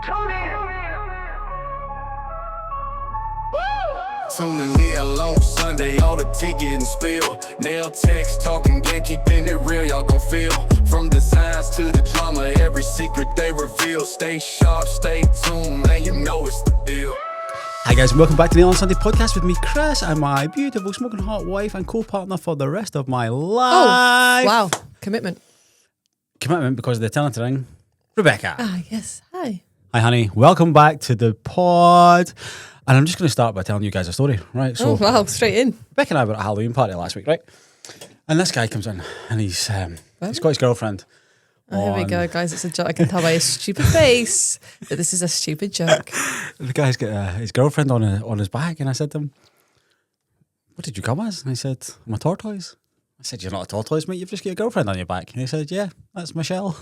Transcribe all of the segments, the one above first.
Tuning in alone Sunday, all the tea getting spilled. Nail text, talking game, keeping it real, y'all gon' feel. From designs to the drama, every secret they reveal. Stay sharp, stay tuned, man, you know it's the deal. Hi guys, and welcome back to the On Sunday podcast with me, Chris, and my beautiful smoking hot wife and co-partner for the rest of my life. Oh, wow. Commitment. Commitment because of the talent ring, Rebecca. Ah, yes. Hi. Hi honey, welcome back to the pod. And I'm just going to start by telling you guys a story, right? So, Oh, wow. Straight in. Rebecca and I were at a Halloween party last week, right? And this guy comes in and he's got his girlfriend. Oh, here we go, guys. It's a joke. I can tell by his stupid face that this is a stupid joke. The guy's got his girlfriend on his back, and I said to him, "What did you come as?" And he said, "I'm a tortoise." I said, "You're not a tortoise, mate. You've just got a girlfriend on your back." And he said, "Yeah, that's Michelle."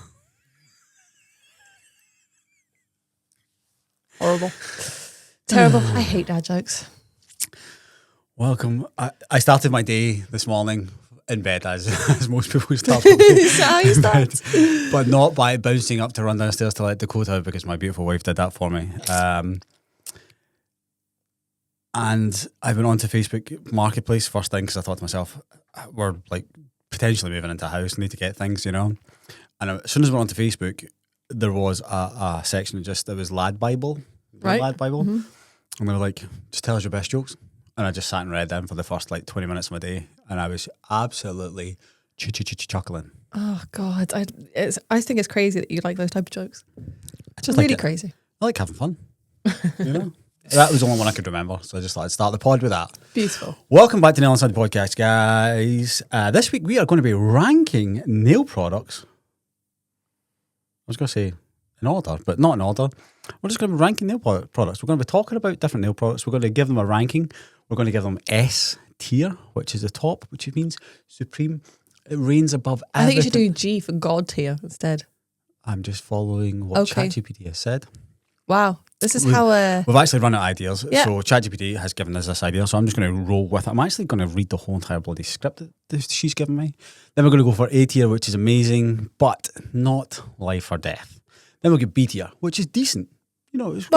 Horrible. Terrible. I hate dad jokes. Welcome. I started my day this morning in bed, as most people start. Is that how you start? But not by bouncing up to run downstairs to let Dakota out, because my beautiful wife did that for me. And I went on to Facebook Marketplace first thing because I thought to myself, we're like potentially moving into a house, need to get things, you know. And as soon as I went onto Facebook, there was a section that was Lad Bible, right? Lad Bible. Mm-hmm. And they were like, just tell us your best jokes. And I just sat and read them for the first like 20 minutes of my day. And I was absolutely chuckling. Oh, God. I think it's crazy that you like those type of jokes. I just really like crazy. I like having fun. You know? That was the only one I could remember. So I just thought I'd start the pod with that. Beautiful. Welcome back to the On Sunday podcast, guys. This week we are going to be ranking nail products. I was going to say in order, but not in order. We're just going to be ranking nail products. We're going to be talking about different nail products. We're going to give them a ranking. We're going to give them S tier, which is the top, which means supreme. It reigns above everything. I think you should do G for God tier instead. I'm just following what ChatGPT has said. Wow. This is how... We've actually run out of ideas. Yeah. So ChatGPT has given us this idea. So I'm just going to roll with it. I'm actually going to read the whole entire bloody script that she's given me. Then we're going to go for A tier, which is amazing, but not life or death. Then we'll get B tier, which is decent. You know, it's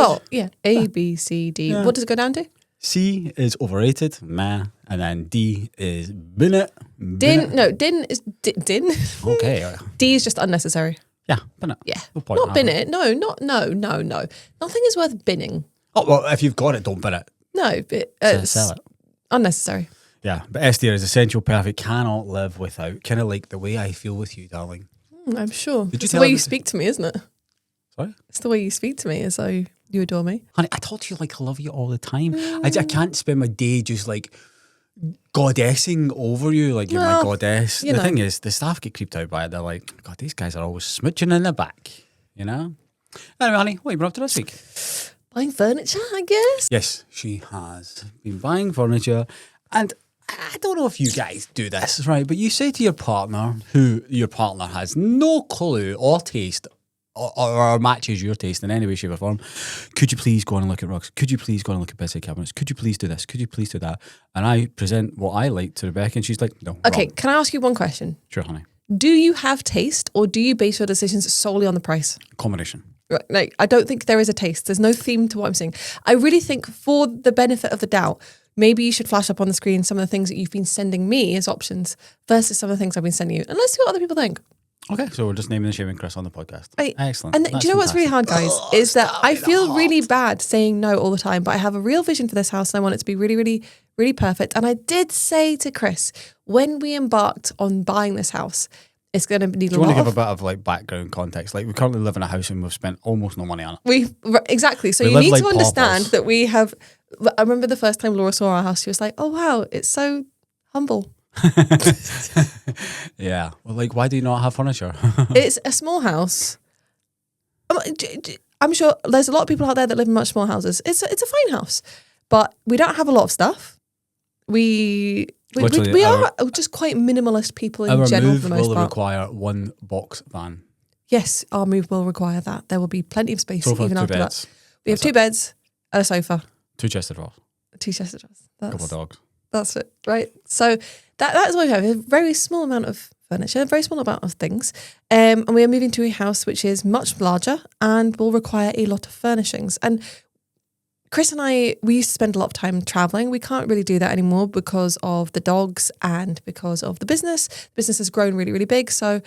A, B, C, D. Yeah. What does it go down to? C is overrated, meh, and then D is bin it. Din is din. Okay. D is just unnecessary. Yeah, bin it. Yeah. No point not bin it. No. Nothing is worth binning. Oh, well, if you've got it, don't bin it. No, but it's sell it. Unnecessary. Yeah, but S tier is essential, perfect, cannot live without. Kind of like the way I feel with you, darling. I'm sure. Did you it's the way you speak to me, isn't it? Sorry? It's the way you speak to me, is how you adore me. Honey, I talk to you like I love you all the time. I can't spend my day just like goddessing over you like you're my goddess. The thing is, the staff get creeped out by it. They're like, God, these guys are always smooching in the back, you know? Anyway, honey, what have you been up to this week? Buying furniture, I guess. Yes, she has been buying furniture. And I don't know if you guys do this, right? But you say to your partner, who your partner has no clue or taste or matches your taste in any way, shape or form, could you please go on and look at rugs? Could you please go on and look at bedside cabinets? Could you please do this? Could you please do that? And I present what I like to Rebecca and she's like, no. Okay, wrong. Can I ask you one question? Sure, honey. Do you have taste or do you base your decisions solely on the price? Combination. Right, like, I don't think there is a taste. There's no theme to what I'm saying. I really think for the benefit of the doubt, maybe you should flash up on the screen some of the things that you've been sending me as options versus some of the things I've been sending you. And let's see what other people think. Okay, so we're just naming and shaming Chris on the podcast. Excellent. And do you know what's really hard, guys? Is that I feel really bad saying no all the time, but I have a real vision for this house and I want it to be really, really, really perfect. And I did say to Chris, when we embarked on buying this house, it's going to need a lot. Do you want to give a bit of like background context? Like we currently live in a house and we've spent almost no money on it. Exactly. So you need to understand that we have. I remember the first time Laura saw our house, she was like, "Oh wow, it's so humble." Yeah. Well, like, why do you not have furniture? It's a small house. I'm sure there's a lot of people out there that live in much smaller houses. It's a fine house, but we don't have a lot of stuff. We are just quite minimalist people in general for the most part. Our move will require one box van. Yes, our move will require that. There will be plenty of space sofa, even after beds. that. We have two beds, a sofa. 2 chests of drawers. 2 chests of drawers. A couple of dogs. That's it, right? So that is what we have. A very small amount of furniture, a very small amount of things. And we are moving to a house which is much larger and will require a lot of furnishings. And Chris and I, we used to spend a lot of time traveling. We can't really do that anymore because of the dogs and because of the business. The business has grown really, really big. So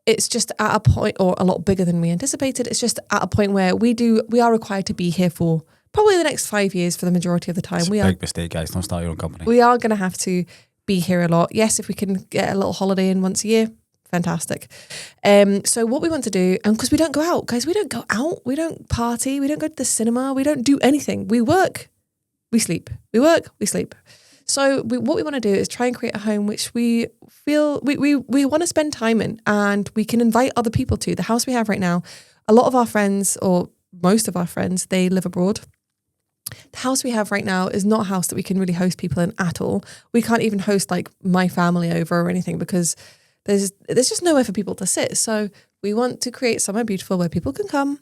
it's just at a point, or a lot bigger than we anticipated. It's just at a point where we are required to be here for probably the next 5 years for the majority of the time. It's a big mistake, guys. Don't start your own company. We are going to have to be here a lot. Yes, if we can get a little holiday in once a year, fantastic. So what we want to do, and because we don't go out, guys, we don't go out, we don't party, we don't go to the cinema, we don't do anything. We work, we sleep. We work, we sleep. So what we want to do is try and create a home which we feel we want to spend time in, and we can invite other people to. The house we have right now, a lot of our friends, or most of our friends, they live abroad. The house we have right now is not a house that we can really host people in at all. We can't even host like my family over or anything because there's just nowhere for people to sit. So we want to create somewhere beautiful where people can come.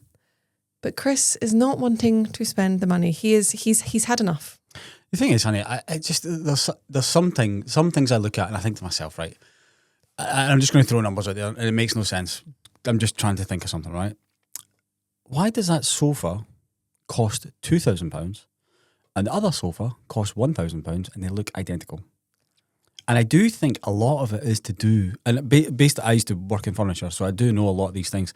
But Chris is not wanting to spend the money. He's had enough. The thing is, honey, I just there's some things I look at and I think to myself, right? I'm just going to throw numbers out there, and it makes no sense. I'm just trying to think of something, right? Why does that sofa cost £2,000 and the other sofa cost £1,000 and they look identical? And I do think a lot of it is to do, and based I used to work in furniture, so I do know a lot of these things.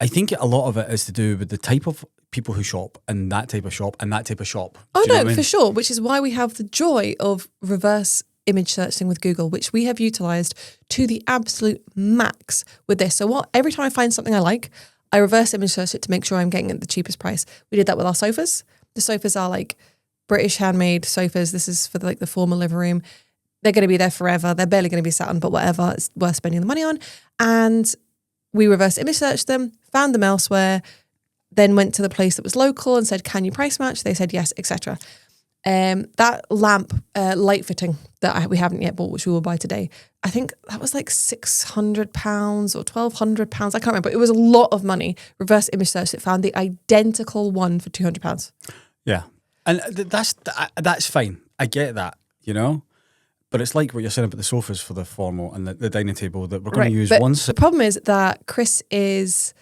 I think a lot of it is to do with the type of people who shop and that type of shop and that type of shop. Oh no, for sure. Which is why we have the joy of reverse image searching with Google, which we have utilized to the absolute max with this. So every time I find something I like, I reverse image search it to make sure I'm getting it at the cheapest price. We did that with our sofas. The sofas are like British handmade sofas. This is for the formal living room. They're going to be there forever. They're barely going to be sat on, but whatever. It's worth spending the money on. And we reverse image searched them, found them elsewhere, then went to the place that was local and said, can you price match? They said yes, etc. That lamp light fitting that we haven't yet bought, which we will buy today, I think that was like £600 or £1,200. I can't remember. It was a lot of money. Reverse image search, it found the identical one for £200. Yeah. And that's fine. I get that, you know? But it's like what you're saying about the sofas for the formal and the dining table that we're going to use once. The problem is that Chris is,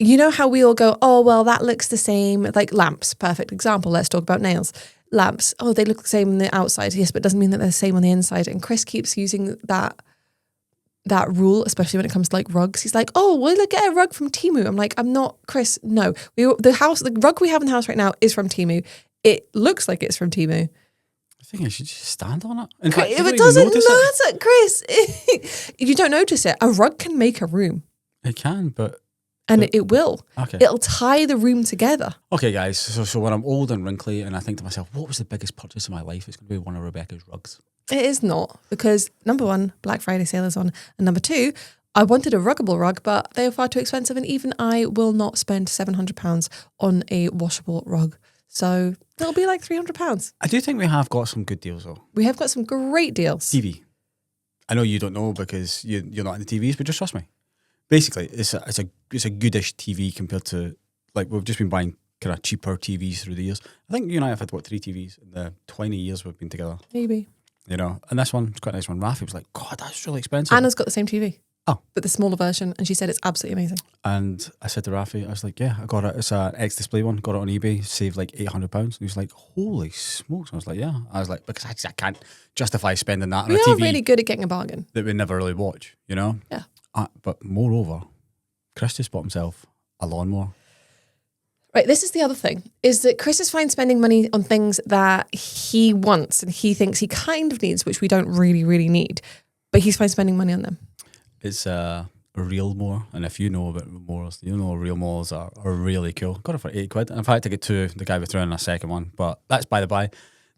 you know how we all go, oh, well, that looks the same. Like lamps, perfect example. Let's talk about nails. Lamps, oh, they look the same on the outside. Yes, but it doesn't mean that they're the same on the inside. And Chris keeps using that rule, especially when it comes to like rugs. He's like, oh, we'll get a rug from Temu. I'm like, I'm not, Chris, no. The rug we have in the house right now is from Temu. It looks like it's from Temu. I think I should just stand on it. In fact, it doesn't matter, Chris. If you don't notice it, a rug can make a room. It can, but... And it will. Okay. It'll tie the room together. Okay, guys. So when I'm old and wrinkly and I think to myself, what was the biggest purchase of my life? It's going to be one of Rebecca's rugs. It is not. Because number one, Black Friday sale is on. And number two, I wanted a ruggable rug, but they are far too expensive. And even I will not spend £700 on a washable rug. So it'll be like £300. I do think we have got some good deals, though. We have got some great deals. TV. I know you don't know because you're not in the TVs, but just trust me. Basically, it's a goodish TV compared to, like, we've just been buying kind of cheaper TVs through the years. I think you and I have had, 3 TVs in the 20 years we've been together. Maybe. You know, and this one, it's quite a nice one. Rafi was like, God, that's really expensive. Anna's got the same TV. Oh. But the smaller version, and she said it's absolutely amazing. And I said to Rafi, I was like, yeah, I got it. It's an X-Display one. Got it on eBay, saved like £800. And he was like, holy smokes. I was like, yeah. I was like, because I can't justify spending that on a TV. We are really good at getting a bargain. That we never really watch, you know? Yeah. But moreover, Chris just bought himself a lawnmower. Right, this is the other thing, is that Chris is fine spending money on things that he wants and he thinks he kind of needs, which we don't really, really need. But he's fine spending money on them. It's a real mower, and if you know about mowers, you know real mowers are really cool. Got it for £8. In fact, I get 2. The guy was throwing a second one, but that's by the by.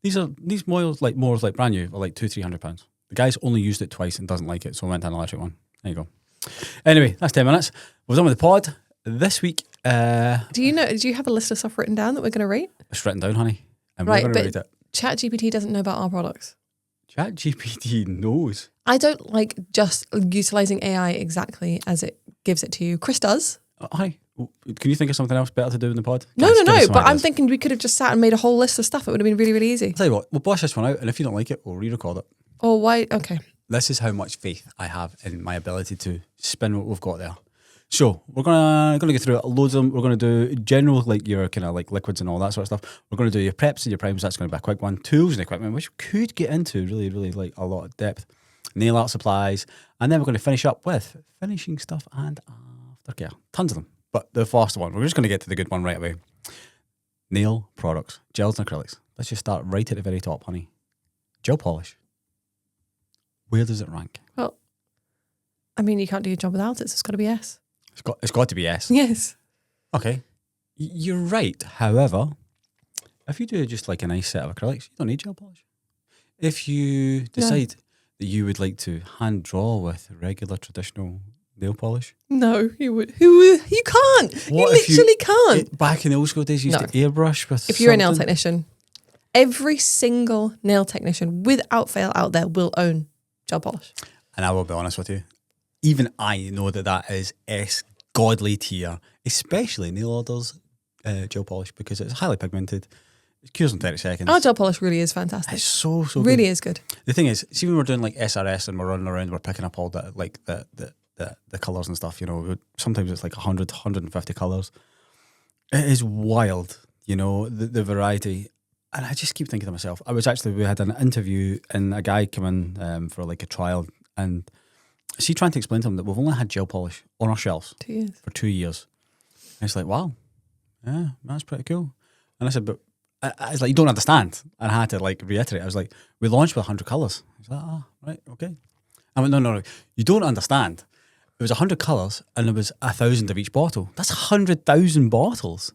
These mowers like brand new are like £200-300. The guy's only used it twice and doesn't like it, so I went to an electric one. There you go. Anyway, that's 10 minutes. We're done with the pod this week. Do you have a list of stuff written down that we're going to rate? It's written down, honey, and right, we're going to rate it. ChatGPT doesn't know about our products. ChatGPT knows. I don't like just utilising AI exactly as it gives it to you. Chris does. Hi. Can you think of something else better to do in the pod? No. But I'm thinking we could have just sat and made a whole list of stuff. It would have been really, really easy. I'll tell you what, we'll bust this one out, and if you don't like it, we'll re-record it. Oh, why? Okay. This is how much faith I have in my ability to spin what we've got there. So we're gonna go through loads of them. We're gonna do general, like your kind of like liquids and all that sort of stuff. We're gonna do your preps and your primes. That's gonna be a quick one. Tools and equipment, which we could get into really, really like a lot of depth. Nail art supplies, and then we're gonna finish up with finishing stuff and aftercare. Tons of them, but the first one, we're just gonna get to the good one right away. Nail products, gels and acrylics. Let's just start right at the very top, honey. Gel polish. Where does it rank? Well, I mean, you can't do your job without it, so it's got to be S. It's got to be S. Yes. Okay. You're right. However, if you do just like a nice set of acrylics, you don't need gel polish. If you decide that you would like to hand draw with regular traditional nail polish. No, you can't. What You if literally can't. Back in the old school days, you used to airbrush with If you're a nail something. technician, every single nail technician without fail out there will own gel polish. And I will be honest with you, even I know that is S godly tier, especially nail orders gel polish, because it's highly pigmented. It cures in 30 seconds. Our gel polish really is fantastic. It's so really good. is good. The thing is, see when we're doing like SRS and we're running around, we're picking up all the like the colours and stuff, you know, sometimes it's like 100, 150 colours. It is wild, you know, the variety. And I just keep thinking to myself, we had an interview and a guy came in for like a trial, and she trying to explain to him that we've only had gel polish on our shelves 2 years. for 2 years. And it's like, wow, yeah, that's pretty cool. And I said, but I was like, you don't understand. And I had to like reiterate. I was like, we launched with 100 colours. He's like, right, okay. I went, no, you don't understand. It was 100 colours and there was 1,000 of each bottle. That's 100,000 bottles.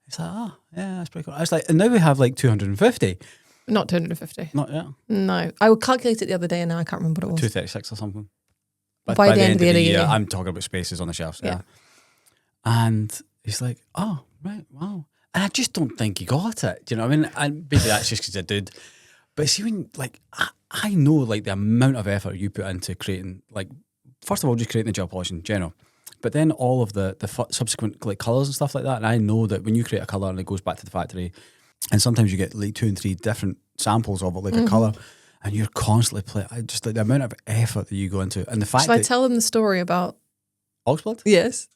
It's like, yeah, that's pretty cool. I was like, and now we have like 250. Not 250. Not yet. No. I would calculate it the other day and now I can't remember what it was. 236 or something. But By the end of the year. I'm talking about spaces on the shelves. Yeah. And he's like, oh, right, wow. And I just don't think he got it. Do you know what I mean? And maybe that's just because I did. But see, when, like, I know, like, the amount of effort you put into creating, like, first of all, just creating the gel polish in general. But then all of the subsequent, like, colours and stuff like that. And I know that when you create a colour and it goes back to the factory, and sometimes you get, like, 2 and 3 different samples of it, like a colour, and you're constantly playing, just, like, the amount of effort that you go into. And the fact Should I tell them the story about... Oxblood? Yes.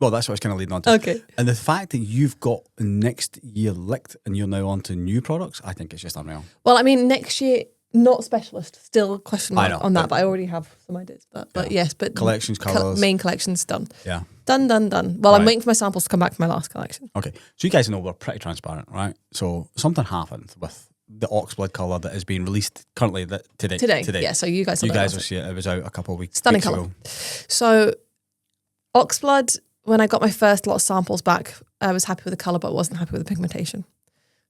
Well, that's what I was kind of leading on to. Okay. And the fact that you've got next year licked and you're now on to new products, I think it's just unreal. Well, I mean, next year, not specialist, still question mark know, on that, but I already have some ideas. But yes, but collections, colours. main collection's done. Yeah. Done. Well, I'm Right. waiting for my samples to come back for my last collection. Okay. So you guys know we're pretty transparent, right? So something happened with the Oxblood colour that is being released currently today. Today. Yeah, so you guys will see it. It was out a couple of weeks Stunning weeks colour. ago. So Oxblood, when I got my first lot of samples back, I was happy with the colour, but wasn't happy with the pigmentation.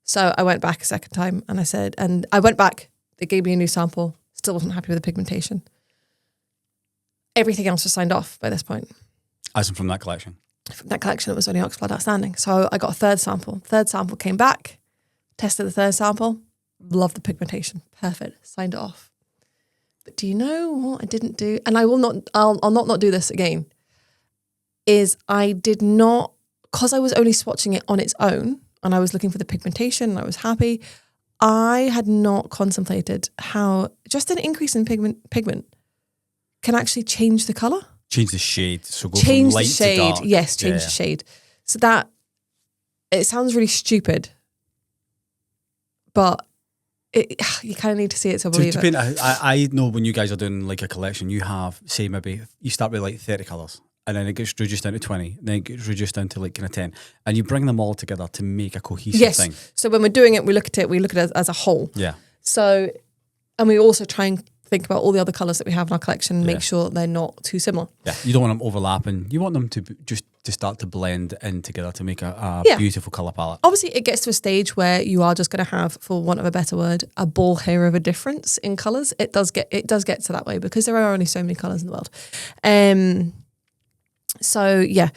So I went back a second time and I went back, they gave me a new sample, still wasn't happy with the pigmentation. Everything else was signed off by this point. As in from that collection? From that collection, it was only Oxblood outstanding. So I got a third sample. Third sample came back, tested the third sample, loved the pigmentation, perfect, signed it off. But do you know what I didn't do? And I'll not do this again. Is I did not, because I was only swatching it on its own and I was looking for the pigmentation and I was happy, I had not contemplated how just an increase in pigment can actually change the colour. Change the shade. So go Change from light the shade. to dark. Yes, change the shade. So that, it sounds really stupid, but you kind of need to see it to believe to it. paint, I know when you guys are doing like a collection, you have, say maybe, you start with like 30 colours. And then it gets reduced down to 20, then it gets reduced down to like kind of 10. And you bring them all together to make a cohesive thing. So when we're doing it, we look at it as a whole. Yeah. So, and we also try and think about all the other colours that we have in our collection and make sure they're not too similar. Yeah. You don't want them overlapping. You want them to just to start to blend in together to make a beautiful colour palette. Obviously, it gets to a stage where you are just going to have, for want of a better word, a ball hair of a difference in colours. It does get to that way because there are only so many colours in the world. So yeah,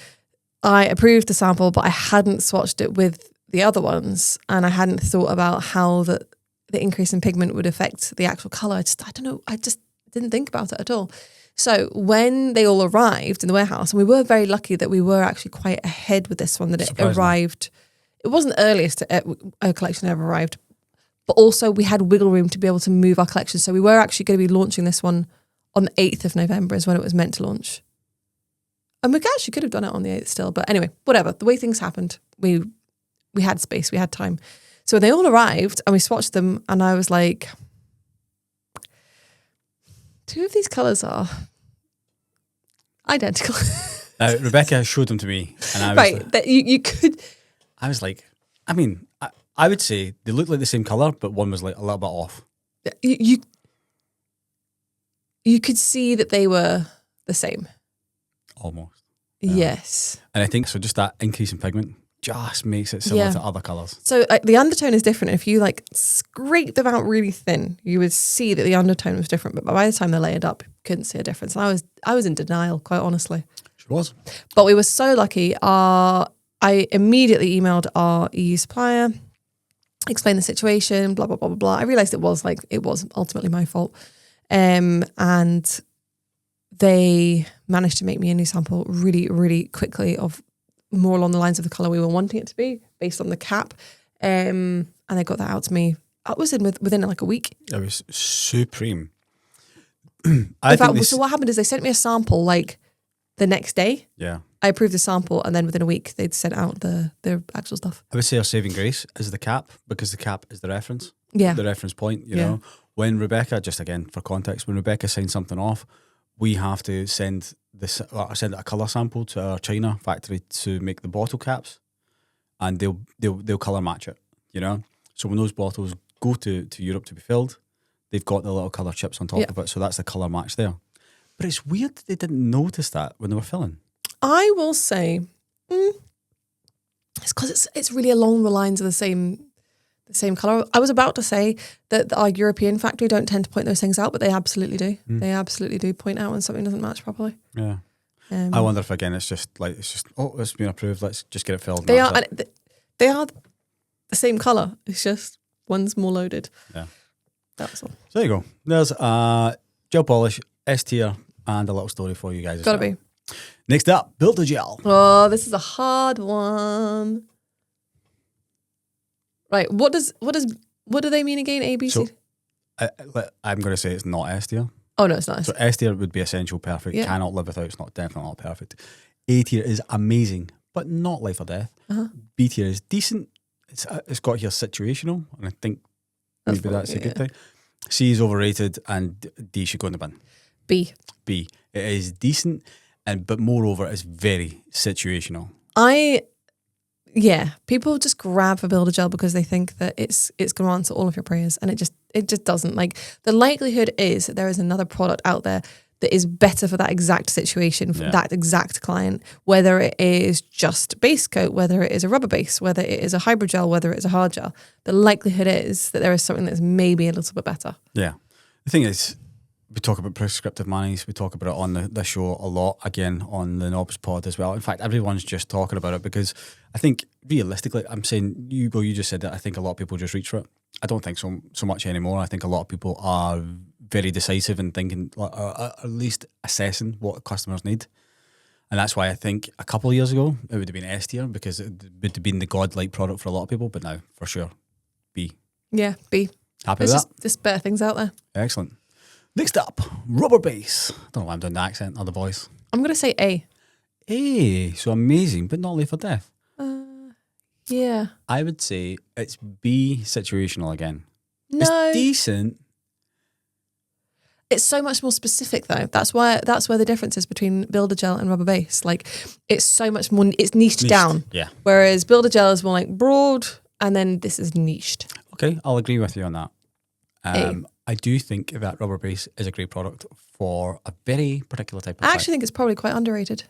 I approved the sample, but I hadn't swatched it with the other ones, and I hadn't thought about how the increase in pigment would affect the actual colour. I don't know. I just didn't think about it at all. So when they all arrived in the warehouse, and we were very lucky that we were actually quite ahead with this one, that it arrived. It wasn't the earliest a collection ever arrived, but also we had wiggle room to be able to move our collection. So we were actually going to be launching this one on the 8th of November is when it was meant to launch. And we actually could have done it on the 8th still, but anyway, whatever. The way things happened, we had space, we had time. So when they all arrived and we swatched them, and I was like, 2 of these colours are identical. Rebecca showed them to me, and I was Right, that you could... I was like, I mean, I would say they look like the same colour, but one was like a little bit off. You could see that they were the same. Almost. Yes. And I think so just that increase in pigment just makes it similar Yeah. to other colours. So the undertone is different. If you like scrape them out really thin, you would see that the undertone was different. But by the time they're layered up, you couldn't see a difference. And I was in denial, quite honestly. She was. But we were so lucky. I immediately emailed our EU supplier, explained the situation, blah, blah, blah, blah, blah. I realised it was ultimately my fault. And they managed to make me a new sample really, really quickly of more along the lines of the colour we were wanting it to be based on the cap. And they got that out to me. I was within like a week. It was supreme. So what happened is they sent me a sample like the next day. Yeah. I approved the sample, and then within a week they'd sent out the actual stuff. I would say our saving grace is the cap, because the cap is the reference. Yeah. The reference point, you Yeah. know. When Rebecca, just again for context, when Rebecca signs something off, we have to send a colour sample to our China factory to make the bottle caps, and they'll colour match it, you know. So when those bottles go to Europe to be filled, they've got the little colour chips on top of it, so that's the colour match there. But it's weird that they didn't notice that when they were filling. I will say, it's because it's really along the lines of the same colour. I was about to say that our European factory don't tend to point those things out, but they absolutely do. They absolutely do point out when something doesn't match properly. Yeah. I wonder if again it's just it's been approved. Let's just get it filled. They are the same colour. It's just one's more loaded. Yeah. That's all. So there you go. There's gel polish, S tier, and a little story for you guys. Gotta be. Next up, Build-A-Gel. Oh, this is a hard one. Right. What do they mean again? A, B, C? So, I'm going to say it's not S tier. Oh no, it's not. So S tier would be essential, perfect. Yeah. Cannot live without. It's definitely not perfect. A tier is amazing, but not life or death. B tier is decent. It's got here situational, and I think maybe that's a good thing. C is overrated, and D should go in the bin. B. B. It is decent, but moreover, it's very situational. People just grab for Build-A-Gel because they think that it's going to answer all of your prayers, and it just doesn't. Like, the likelihood is that there is another product out there that is better for that exact situation, for that exact client, whether it is just base coat, whether it is a rubber base, whether it is a hybrid gel, whether it's a hard gel. The likelihood is that there is something that's maybe a little bit better. Yeah. The thing is, we talk about prescriptive manis. We talk about it on the show a lot, again, on the Knobs pod as well. In fact, everyone's just talking about it because I think, realistically, I'm saying, you just said that I think a lot of people just reach for it. I don't think so much anymore. I think a lot of people are very decisive in thinking, or at least assessing what customers need. And that's why I think a couple of years ago, it would have been S tier because it would have been the godlike product for a lot of people. But now, for sure, B. Yeah, B. Happy with that? There's better things out there. Excellent. Next up, rubber base. I don't know why I'm doing the accent of the voice. I'm going to say A. A, so amazing, but not life or death. Yeah. I would say it's B, situational again. No. It's decent. It's so much more specific though. That's where the difference is between Build-A-Gel and rubber base. Like, it's so much more, it's niched down. Yeah. Whereas Build-A-Gel is more like broad, and then this is niched. Okay, I'll agree with you on that. I do think that rubber base is a great product for a very particular type of I actually think it's probably quite underrated.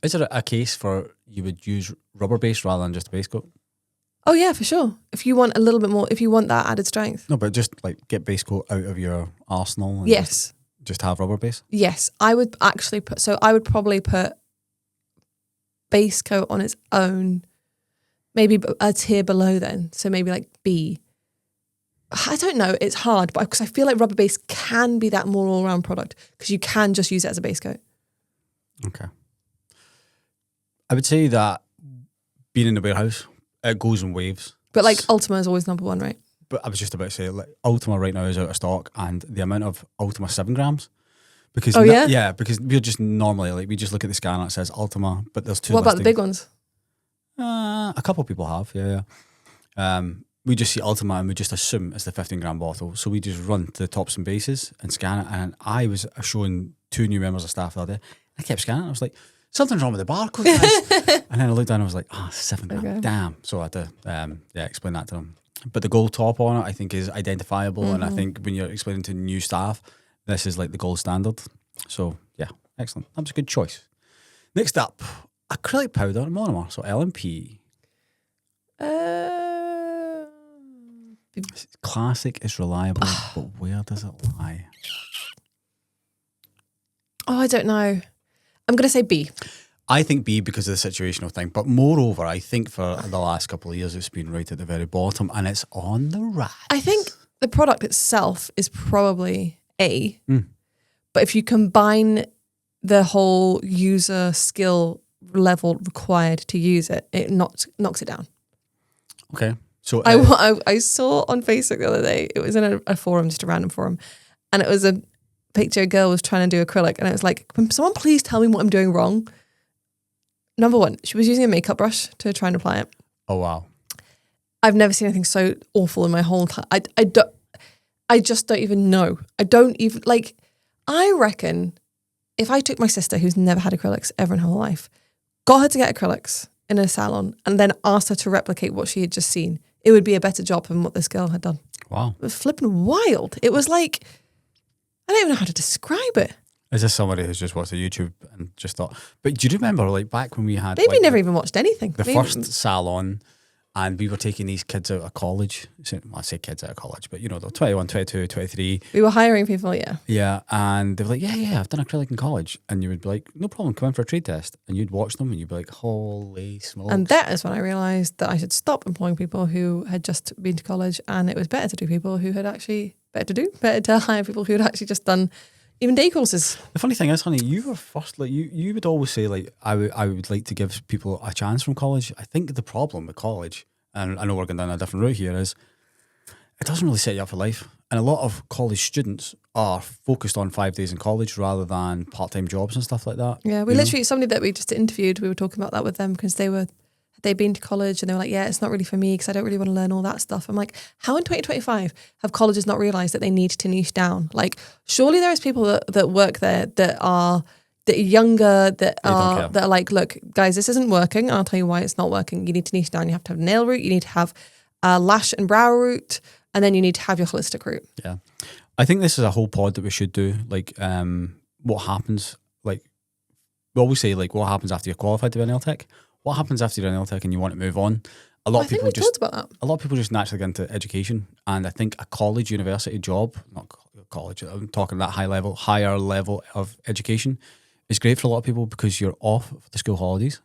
Is there a case for you would use rubber base rather than just a base coat? Oh yeah, for sure. If you want a little bit more, if you want that added strength. No, but just like get base coat out of your arsenal. And Yes. Just have rubber base. Yes, I would actually I would probably put base coat on its own, maybe a tier below then. So maybe like B. I don't know. It's hard, but because I feel like rubber base can be that more all-round product because you can just use it as a base coat. Okay. I would say that being in the warehouse, it goes in waves. But like Ultima is always number one, right? But I was just about to say, like, Ultima right now is out of stock, and the amount of Ultima 7 grams. Because yeah? because we're just normally, like, we just look at the scanner, it says Ultima, but there's 2 What about the big listings. ones? A couple of people have, yeah. We just see Ultima and we just assume it's the 15-gram bottle. So we just run to the tops and bases and scan it. And I was showing 2 new members of staff the other day. I kept scanning it. I was like, something's wrong with the barcode, guys. And then I looked down and I was like, 7 gram, Okay. damn. So I had to explain that to them. But the gold top on it, I think, is identifiable. And I think when you're explaining to new staff, this is like the gold standard. So, yeah, excellent. That was a good choice. Next up, acrylic powder and monomer. So LMP. It's classic, it's reliable, but where does it lie? Oh, I don't know. I'm going to say B. I think B because of the situational thing. But moreover, I think for the last couple of years, it's been right at the very bottom and it's on the rise. I think the product itself is probably A. But if you combine the whole user skill level required to use it, it knocks it down. Okay. So I saw on Facebook the other day, it was in a forum, just a random forum, and it was a picture a girl was trying to do acrylic, and it was like, can someone please tell me what I'm doing wrong? Number one, she was using a makeup brush to try and apply it. Oh, wow. I've never seen anything so awful in my whole time. I just don't even know. I don't even, like, I reckon if I took my sister, who's never had acrylics ever in her whole life, got her to get acrylics in a salon, and then asked her to replicate what she had just seen, it would be a better job than what this girl had done. Wow. It was flipping wild. It was like, I don't even know how to describe it. Is this somebody who's just watched a YouTube and just thought, but do you remember, like, back when we had Maybe like, never even watched anything. the Maybe- first salon and we were taking these kids out of college? So, well, I say kids out of college, but you know, they're 21, 22, 23. We were hiring people, yeah. Yeah, and they were like, yeah, I've done acrylic in college. And you would be like, no problem, come in for a trade test. And you'd watch them and you'd be like, holy smokes. And that is when I realised that I should stop employing people who had just been to college, and it was better to do people who had actually, better to hire people who had actually just done even day courses. The funny thing is, honey, you were first, like, you would always say, like, I would like to give people a chance from college. I think the problem with college, and I know we're going down a different route here, is it doesn't really set you up for life. And a lot of college students are focused on 5 days in college rather than part-time jobs and stuff like that. Yeah, we literally, somebody that we just interviewed, we were talking about that with them because they'd been to college and they were like, yeah, it's not really for me because I don't really want to learn all that stuff. I'm like, how in 2025 have colleges not realised that they need to niche down? Like, surely there is people that work there that are younger, that are like, look, guys, this isn't working. I'll tell you why it's not working. You need to niche down. You have to have a nail route. You need to have a lash and brow route. And then you need to have your holistic route. Yeah. I think this is a whole pod that we should do. Like, what happens, like, we always say, like, what happens after you're qualified to be a nail tech? What happens after you're a nail tech and you want to move on? A lot of people talked about that. A lot of people just naturally get into education, and I think a college, university job, not college, I'm talking that higher level of education, is great for a lot of people because you're off for the school holidays,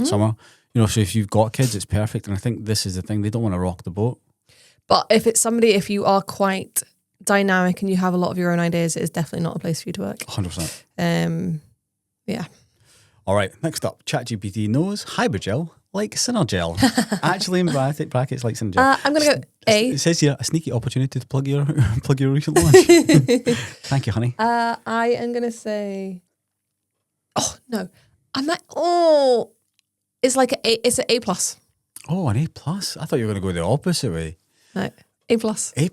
summer. You know, so if you've got kids, it's perfect. And I think this is the thing; they don't want to rock the boat. But if you are quite dynamic and you have a lot of your own ideas, it is definitely not a place for you to work. 100%. Yeah. All right, next up, ChatGPT knows hydrogel like Synergel. Actually, in brackets like Synergel. I'm going to go A. It says here, a sneaky opportunity to plug your recent launch. Thank you, honey. I am going to say, oh, no. It's like it's an A+. Oh, an A+. I thought you were going to go the opposite way. No, A+. A+.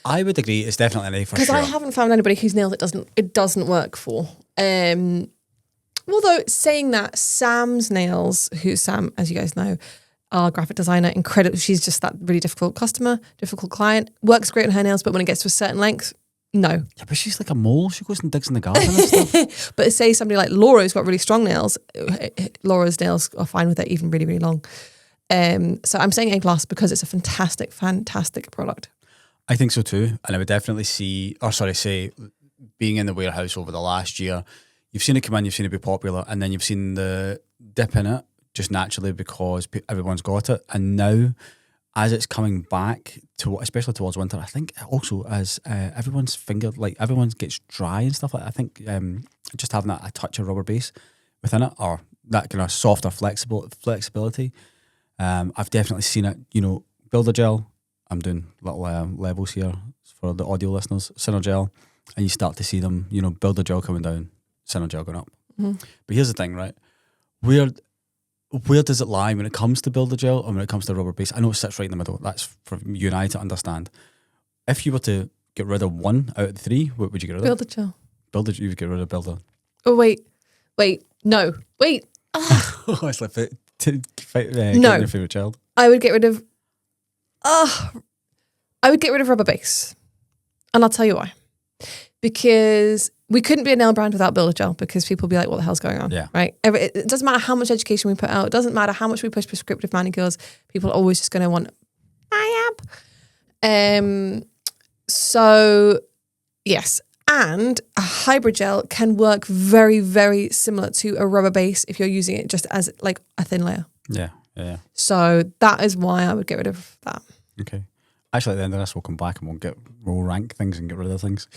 I would agree. It's definitely an A for sure. Because I haven't found anybody whose nails it doesn't work for. Although saying that, Sam's nails, who Sam, as you guys know, our graphic designer, incredible. She's just that really difficult customer, difficult client. Works great on her nails, but when it gets to a certain length, no. Yeah, but she's like a mole. She goes and digs in the garden and stuff. But say somebody like Laura who's got really strong nails, Laura's nails are fine with it, even really, really long. So I'm saying A+ because it's a fantastic, fantastic product. I think so too. And I would definitely say, being in the warehouse over the last year, you've seen it come in, you've seen it be popular, and then you've seen the dip in it just naturally because everyone's got it. And now, as it's coming back to, especially towards winter, I think also as everyone's everyone gets dry and stuff like that, I think just having a touch of rubber base within it, or that kind of softer flexibility, I've definitely seen it, Builder gel. I'm doing little levels here for the audio listeners. Ciner gel, and you start to see them, builder gel coming down, ciner gel going up. Mm-hmm. But here's the thing, right? Where does it lie when it comes to builder gel and when it comes to rubber base? I know it sits right in the middle. That's for you and I to understand. If you were to get rid of one out of the three, what would you get rid of? Builder gel. Builder, you would get rid of builder. Oh, wait. No. Wait. It's like No. your favourite child. I would get rid of... I would get rid of rubber base. And I'll tell you why. Because we couldn't be a nail brand without builder gel, because people would be like, what the hell's going on? Yeah. Right? It doesn't matter how much education we put out. It doesn't matter how much we push prescriptive manicures. People are always just going to want my app. So, yes. And a hybrid gel can work very, very similar to a rubber base if you're using it just as like a thin layer. Yeah. So that is why I would get rid of that. Okay. Actually, at the end of this, we'll come back and we'll rank things and get rid of things.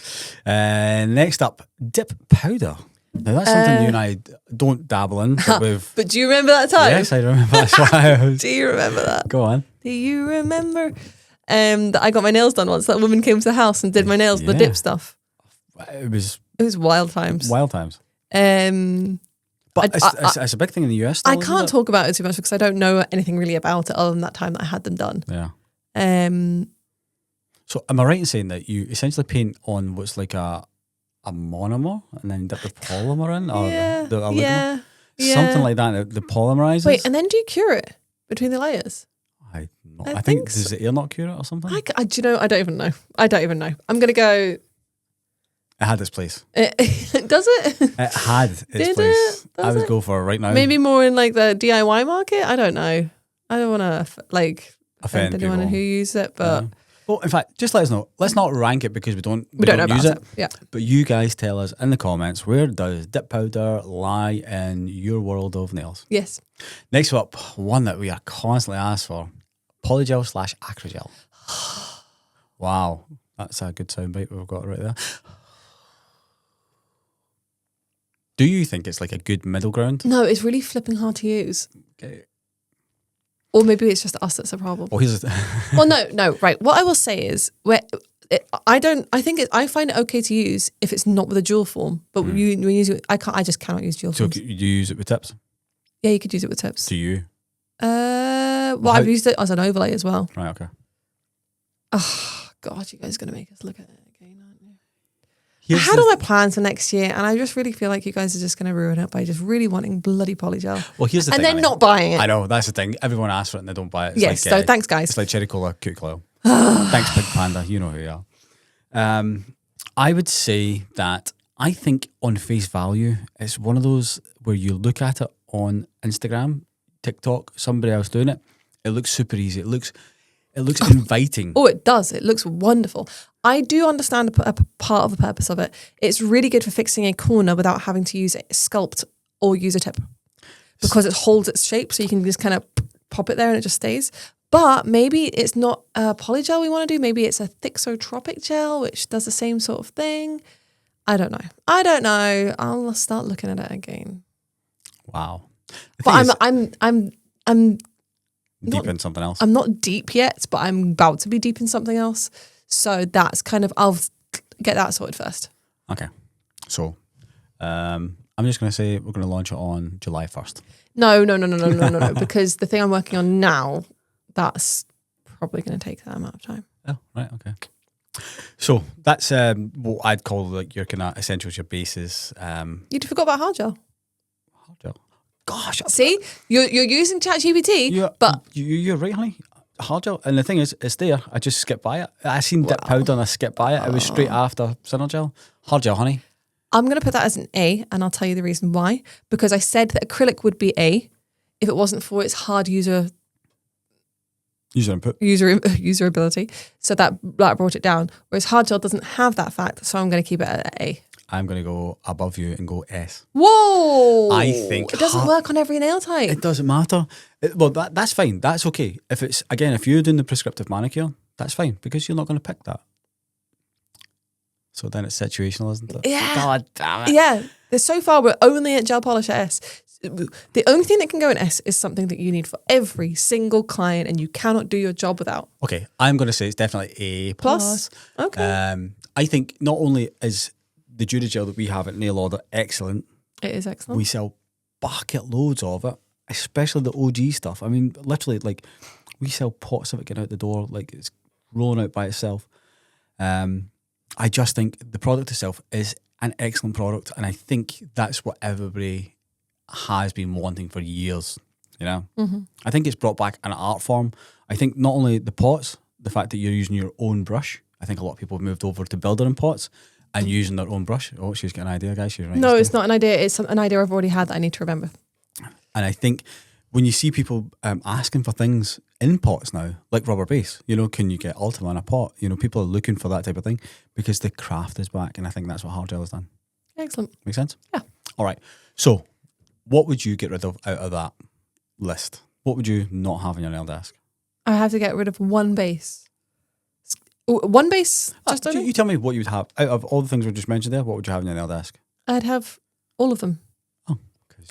Next up, dip powder. Now that's something you and I don't dabble in, But do you remember that time? Yes, I remember. That's why I was... Do you remember that? Go on. Do you remember that I got my nails done once? That woman came to the house and did my nails, the dip stuff. It was wild times. Wild times. But it's a big thing in the US still, I can't talk about it too much because I don't know anything really about it other than that time that I had them done. Yeah. So am I right in saying that you essentially paint on what's like a monomer and then dip the polymer in? Or the oligomer? Yeah. Something like that. The polymerizes? Wait, and then do you cure it between the layers? I I think think does the air not cure it or something? Do you know? I don't even know. I'm going to go... It had its place. Does it? It had its Did place. it? I would go for it right now. Maybe more in like the DIY market? I don't know. I don't want to offend anyone people. who uses it, but... Well, in fact, just let us know. Let's not rank it because we don't know use about it. Yeah. But you guys tell us in the comments, where does dip powder lie in your world of nails? Yes. Next up, one that we are constantly asked for, polygel / acrygel. Wow, that's a good soundbite we've got right there. Do you think it's like a good middle ground? No, it's really flipping hard to use. Okay. Or maybe it's just us that's a problem. Well, here's Well, no, right. What I will say is, I find it okay to use if it's not with a dual form. But when you use it, I just cannot use dual so forms. you use it with tips? Yeah, you could use it with tips. Do you? I've used it as an overlay as well. Right, okay. Oh God, you guys are gonna make us look at it again, aren't you? I had all my plans for next year, and I just really feel like you guys are just going to ruin it by just really wanting bloody polygel. Well, here's the thing. And then not buying it. I know, that's the thing. Everyone asks for it and they don't buy it. It's yes, like, so thanks, guys. It's like cherry cola, cookie oil. Thanks, Pig Panda. You know who you are. I would say that I think on face value, it's one of those where you look at it on Instagram, TikTok, somebody else doing it. It looks super easy. It looks inviting. Oh, it does. It looks wonderful. I do understand a part of the purpose of it. It's really good for fixing a corner without having to use a sculpt or use a tip because it holds its shape, so you can just kind of pop it there and it just stays. But maybe it's not a polygel we want to do. Maybe it's a thixotropic gel, which does the same sort of thing. I don't know. I'll start looking at it again. Wow. But I'm deep in something else. I'm not deep yet, but I'm about to be deep in something else. So that's kind of, I'll get that sorted first. Okay. So I'm just going to say we're going to launch it on July 1st. No, because the thing I'm working on now, that's probably going to take that amount of time. Oh, right. Okay. So that's what I'd call like your kind of essentials, your bases. You forgot about hard gel. Hard gel. Gosh. See, you're using ChatGPT, but you're right, honey. Hard gel, and the thing is, it's there. I just skipped by it. I seen dip powder and I skipped by it. It was straight after ciner gel. Hard gel, honey. I'm going to put that as an A, and I'll tell you the reason why. Because I said that acrylic would be A if it wasn't for its hard user usability. So that brought it down. Whereas hard gel doesn't have that fact, so I'm going to keep it at A. I'm going to go above you and go S. Whoa! I think it doesn't work on every nail type. It doesn't matter. That's fine. That's okay. If you're doing the prescriptive manicure, that's fine because you're not going to pick that. So then it's situational, isn't it? Yeah. God damn it. Yeah. So far, we're only at gel polish S. The only thing that can go in S is something that you need for every single client, and you cannot do your job without. Okay, I'm going to say it's definitely A plus. Okay. I think not only is the Duragel that we have at Nail Order excellent, It is excellent. we sell bucket loads of it, especially the OG stuff. I mean, literally, like, we sell pots of it getting out the door, like it's rolling out by itself. I just think the product itself is an excellent product, and I think that's what everybody has been wanting for years. You know, I think it's brought back an art form. I think not only the pots, the fact that you're using your own brush. I think a lot of people have moved over to builder and pots and using their own brush. Oh, she's got an idea, guys. She's right. No, it's not an idea. It's an idea I've already had that I need to remember. And I think when you see people asking for things in pots now, like rubber base, you know, can you get Ultima in a pot? You know, people are looking for that type of thing because the craft is back, and I think that's what hard gel has done. Excellent. Make sense? Yeah. All right. So, what would you get rid of out of that list? What would you not have on your nail desk? I have to get rid of one base. One base? Just You tell me what you would have out of all the things we just mentioned there. What would you have on your nail desk? I'd have all of them.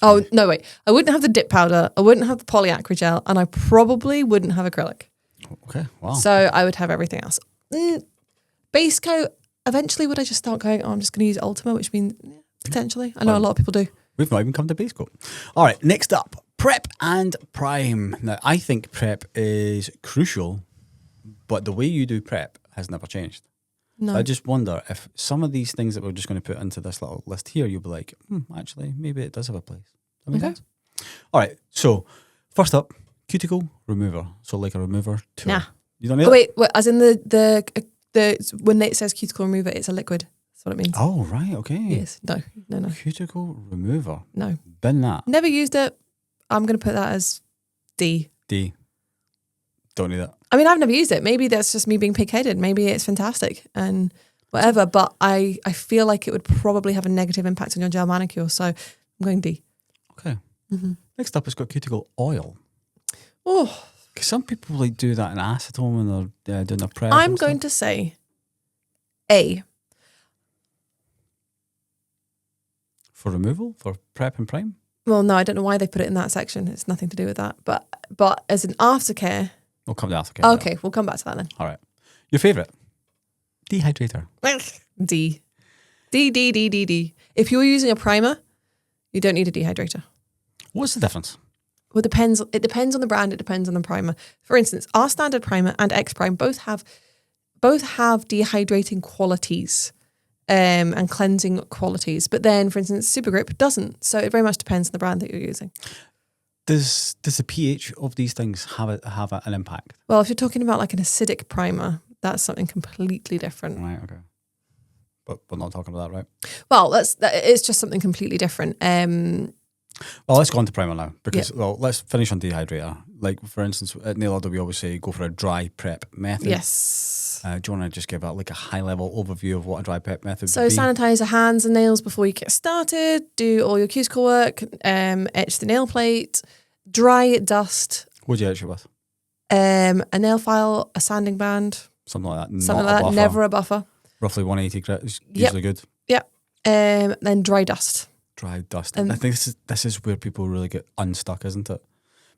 Oh, no, wait. I wouldn't have the dip powder. I wouldn't have the poly acrygel, and I probably wouldn't have acrylic. Okay, wow. So I would have everything else. Base coat, eventually would I just start going, I'm just going to use Ultima, which means potentially. I know a lot of people do. We've not even come to base coat. All right, next up, prep and prime. Now, I think prep is crucial, but the way you do prep has never changed. No. I just wonder if some of these things that we're just going to put into this little list here, you'll be like, actually, maybe it does have a place. Does that make sense? All right, so first up, cuticle remover. So like a remover tool. Nah. You don't need Oh, it? wait, as in the when it says cuticle remover, it's a liquid. That's what it means. Oh, right, okay. Yes. No. Cuticle remover. No. Bin that. Never used it. I'm going to put that as D. D. Don't need it. I mean, I've never used it. Maybe that's just me being pig-headed. Maybe it's fantastic and whatever, but I feel like it would probably have a negative impact on your gel manicure, so I'm going D. Okay. Next up, it's got cuticle oil. Oh, Because some people like do that in acetone when they're doing their prep. I'm going to say A. For removal? For prep and prime? Well, no, I don't know why they put it in that section. It's nothing to do with that. But as an aftercare... We'll come to aftercare. Okay, we'll come back to that then. All right. Your favourite? Dehydrator. D. D. If you're using a primer, you don't need a dehydrator. What's the difference? Well, it depends on the brand, it depends on the primer. For instance, our standard primer and X Prime both have dehydrating qualities and cleansing qualities. But then, for instance, Super Grip doesn't. So it very much depends on the brand that you're using. Does the pH of these things have an impact? Well, if you're talking about like an acidic primer, that's something completely different. Right, okay. But we're not talking about that, right? Well, it's just something completely different. Well, let's go on to primer now because, well, let's finish on dehydrator. Like, for instance, at Nail Order, we always say go for a dry prep method. Yes. Do you want to just give like a high-level overview of what a dry prep method So would be? sanitize your hands and nails before you get started. Do all your cuticle work. Etch the nail plate. Dry dust. What do you etch it with? A nail file, a sanding band. Something like that. Something Not a like that. buffer. Never a buffer. Roughly 180 grit is usually good. Yep. Then dry dust. Dry dust. I think this is where people really get unstuck, isn't it?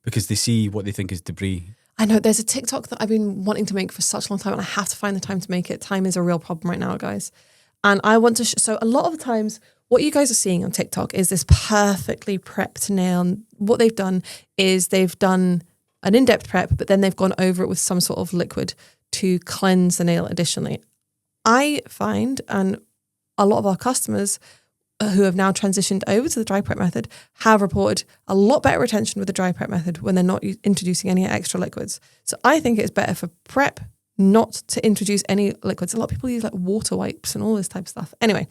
Because they see what they think is debris. I know there's a TikTok that I've been wanting to make for such a long time, and I have to find the time to make it. Time is a real problem right now, guys. And I want to. So a lot of the times, what you guys are seeing on TikTok is this perfectly prepped nail. And what they've done is they've done an in-depth prep, but then they've gone over it with some sort of liquid to cleanse the nail additionally. I find, and a lot of our customers who have now transitioned over to the dry prep method have reported a lot better retention with the dry prep method when they're not introducing any extra liquids. So I think it's better for prep not to introduce any liquids. A lot of people use like water wipes and all this type of stuff. Anyway,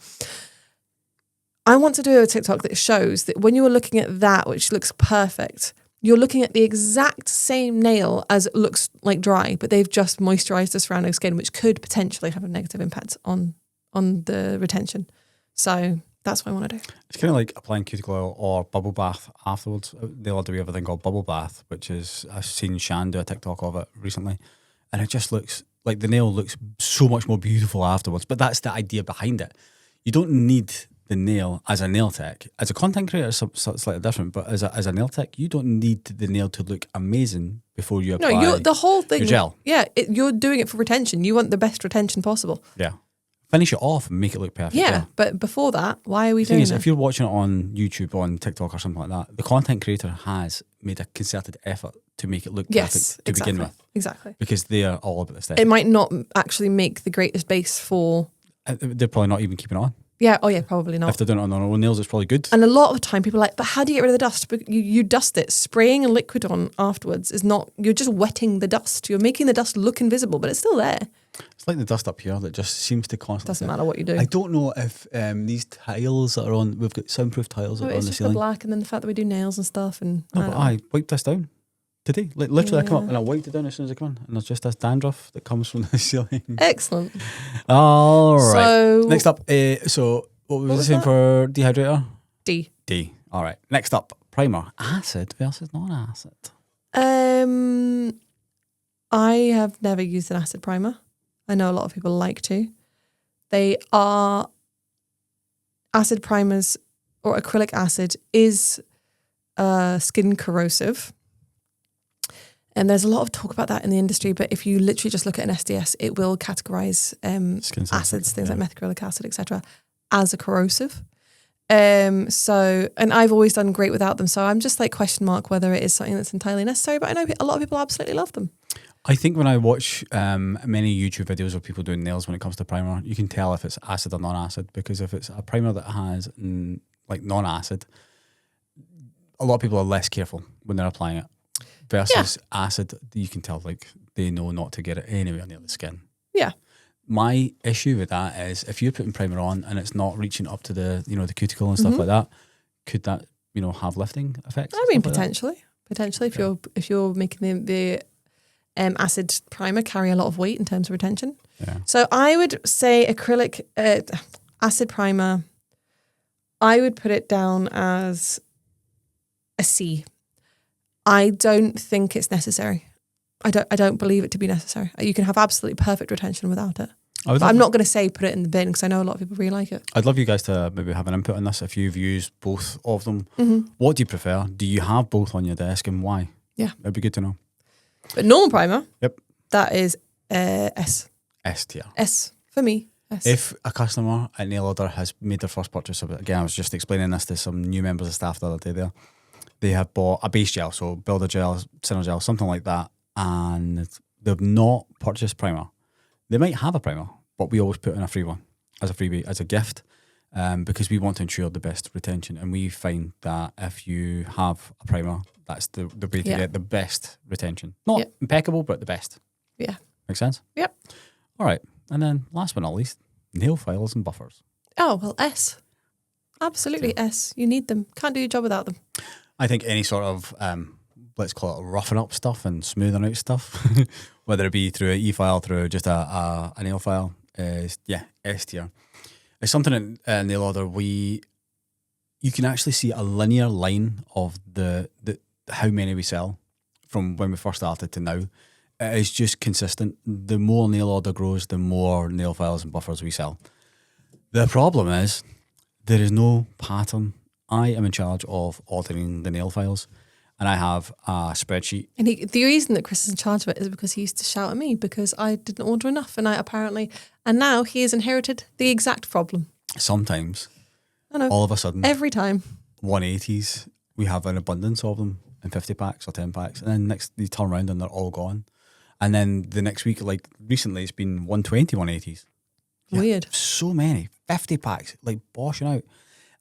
I want to do a TikTok that shows that when you are looking at that, which looks perfect, you're looking at the exact same nail as it looks like dry, but they've just moisturized the surrounding skin, which could potentially have a negative impact on the retention. So that's what I want to do. It's kind of like applying cuticle oil or bubble bath afterwards. They'll do everything called bubble bath, which is, I've seen Shan do a TikTok of it recently, and it just looks like the nail looks so much more beautiful afterwards. But that's the idea behind it. You don't need the nail as a nail tech. As a content creator, it's slightly different, but as a nail tech, you don't need the nail to look amazing before you apply No, the whole thing. your gel. Yeah, you're doing it for retention. You want the best retention possible. Yeah. Finish it off and make it look perfect. Yeah, but before that, why are we The thing doing is, that? if you're watching it on YouTube, on TikTok or something like that, the content creator has made a concerted effort to make it look perfect to begin with. Exactly. Because they are all about this stuff. It might not actually make the greatest base for... They're probably not even keeping it on. Yeah, probably not. If they're doing it on their own nails, it's probably good. And a lot of the time people are like, but how do you get rid of the dust? But you dust it. Spraying a liquid on afterwards is not, you're just wetting the dust. You're making the dust look invisible, but it's still there. It's like the dust up here that just seems to constantly... Doesn't matter what you do. I don't know if these tiles that are on... We've got soundproof tiles that are on It's the just the ceiling. black and then the fact that we do nails and stuff. And No, but I wiped this down today. Like literally, I come up and I wiped it down as soon as I come in, and there's just this dandruff that comes from the ceiling. Excellent. All right. So- Next up, so what was I saying that? for dehydrator? D. D. All right. Next up, primer. Acid versus non-acid. I have never used an acid primer. I know a lot of people like to. They are acid primers, or acrylic acid is skin corrosive. And there's a lot of talk about that in the industry, but if you literally just look at an SDS, it will categorize acids, things like methacrylic acid, etc., as a corrosive. So, and I've always done great without them. So I'm just like question mark whether it is something that's entirely necessary, but I know a lot of people absolutely love them. I think when I watch many YouTube videos of people doing nails when it comes to primer, you can tell if it's acid or non-acid, because if it's a primer that has like non-acid, a lot of people are less careful when they're applying it. Versus acid, you can tell like they know not to get it anywhere near the skin. Yeah. My issue with that is if you're putting primer on and it's not reaching up to the the cuticle and stuff like that, could that have lifting effects? I mean, potentially if you're making the acid primer carry a lot of weight in terms of retention. Yeah. So I would say acrylic acid primer, I would put it down as a C. I don't think it's necessary. I don't believe it to be necessary. You can have absolutely perfect retention without it. But I'm not going to say put it in the bin because I know a lot of people really like it. I'd love you guys to maybe have an input on this if you've used both of them. Mm-hmm. What do you prefer? Do you have both on your desk and why? Yeah. It'd be good to know. But normal primer, Yep. that is S. S tier. S for me. S. If a customer at Nail Order has made their first purchase of it, again, I was just explaining this to some new members of staff the other day there. They have bought a base gel, so builder gel, center gel, something like that, and they've not purchased primer. They might have a primer, but we always put in a free one as a freebie, as a gift, because we want to ensure the best retention. And we find that if you have a primer, that's the way to get the best retention. Not impeccable, but the best. Yeah. Make sense? Yep. All right. And then last but not least, nail files and buffers. Oh, well, S. Absolutely S. You need them. Can't do your job without them. I think any sort of, let's call it roughing up stuff and smoothing out stuff, whether it be through an e-file, through just a nail file, is, S tier. It's something in Nail Order, you can actually see a linear line of the how many we sell from when we first started to now. It is just consistent. The more Nail Order grows, the more nail files and buffers we sell. The problem is there is no pattern. I am in charge of ordering the nail files, and I have a spreadsheet. And the reason that Chris is in charge of it is because he used to shout at me because I didn't order enough, and now he has inherited the exact problem. Sometimes, I know. all of a sudden, Every time. 180s, we have an abundance of them in 50 packs or 10 packs, and then next you turn around and they're all gone. And then the next week, like recently, it's been 120 180s. Weird. So many, 50 packs, like boshing out.